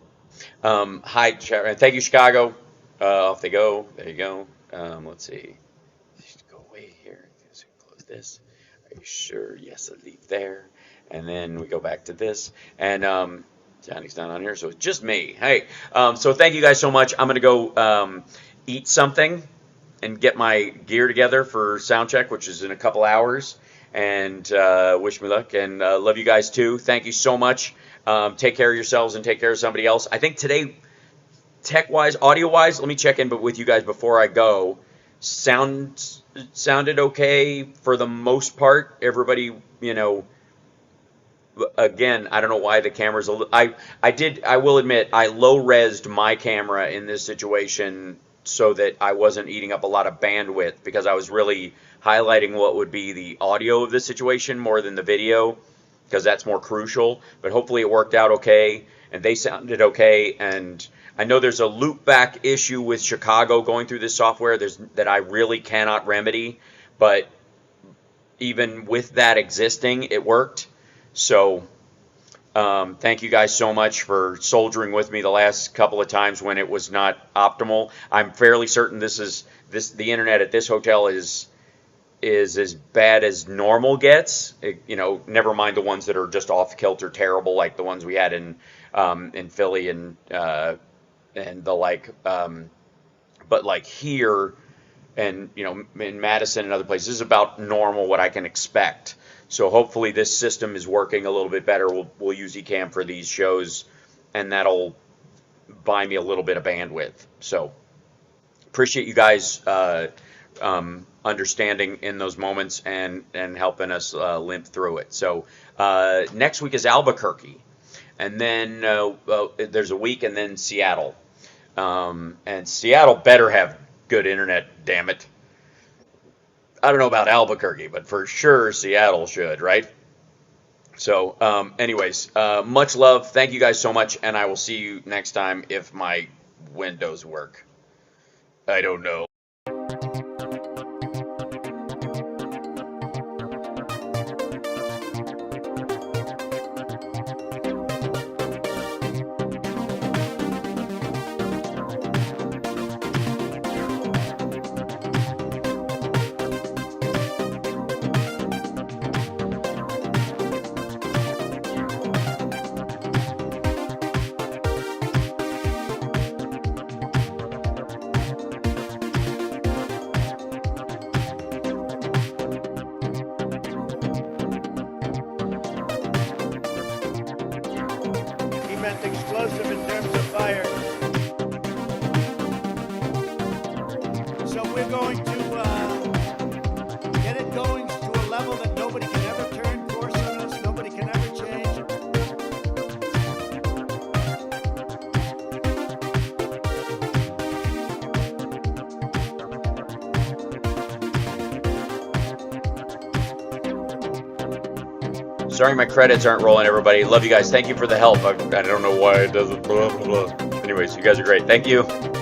S3: Hi, thank you, Chicago. Off they go. There you go. Let's see. Just go away here. Just close this. Are you sure? Yes, I leave there. And then we go back to this. And Johnny's not on here, so it's just me. Hey, so thank you guys so much. I'm going to go eat something and get my gear together for sound check, which is in a couple hours. And wish me luck. And love you guys, too. Thank you so much. Take care of yourselves and take care of somebody else. I think today, tech-wise, audio-wise, let me check in with you guys before I go. Sounded okay for the most part. Everybody, again, I don't know why the camera's a little... I will admit, I low-resed my camera in this situation so that I wasn't eating up a lot of bandwidth, because I was really highlighting what would be the audio of the situation more than the video, because that's more crucial. But hopefully it worked out okay, and they sounded okay. And I know there's a loopback issue with Chicago going through this software that I really cannot remedy, but even with that existing, it worked. So thank you guys so much for soldiering with me the last couple of times when it was not optimal. I'm fairly certain the internet at this hotel is as bad as normal gets. Never mind the ones that are just off kilter terrible, like the ones we had in Philly and the like. But like here and in Madison and other places, this is about normal, what I can expect. So hopefully this system is working a little bit better. We'll use Ecamm for these shows, and that'll buy me a little bit of bandwidth. So appreciate you guys understanding in those moments and helping us limp through it. So next week is Albuquerque, and then there's a week, and then Seattle. And Seattle better have good internet, damn it. I don't know about Albuquerque, but for sure Seattle should, right? So anyways, much love. Thank you guys so much, and I will see you next time if my windows work. I don't know. Sorry my credits aren't rolling, everybody. Love you guys. Thank you for the help. I don't know why it doesn't blah, blah, blah. Anyways, you guys are great. Thank you.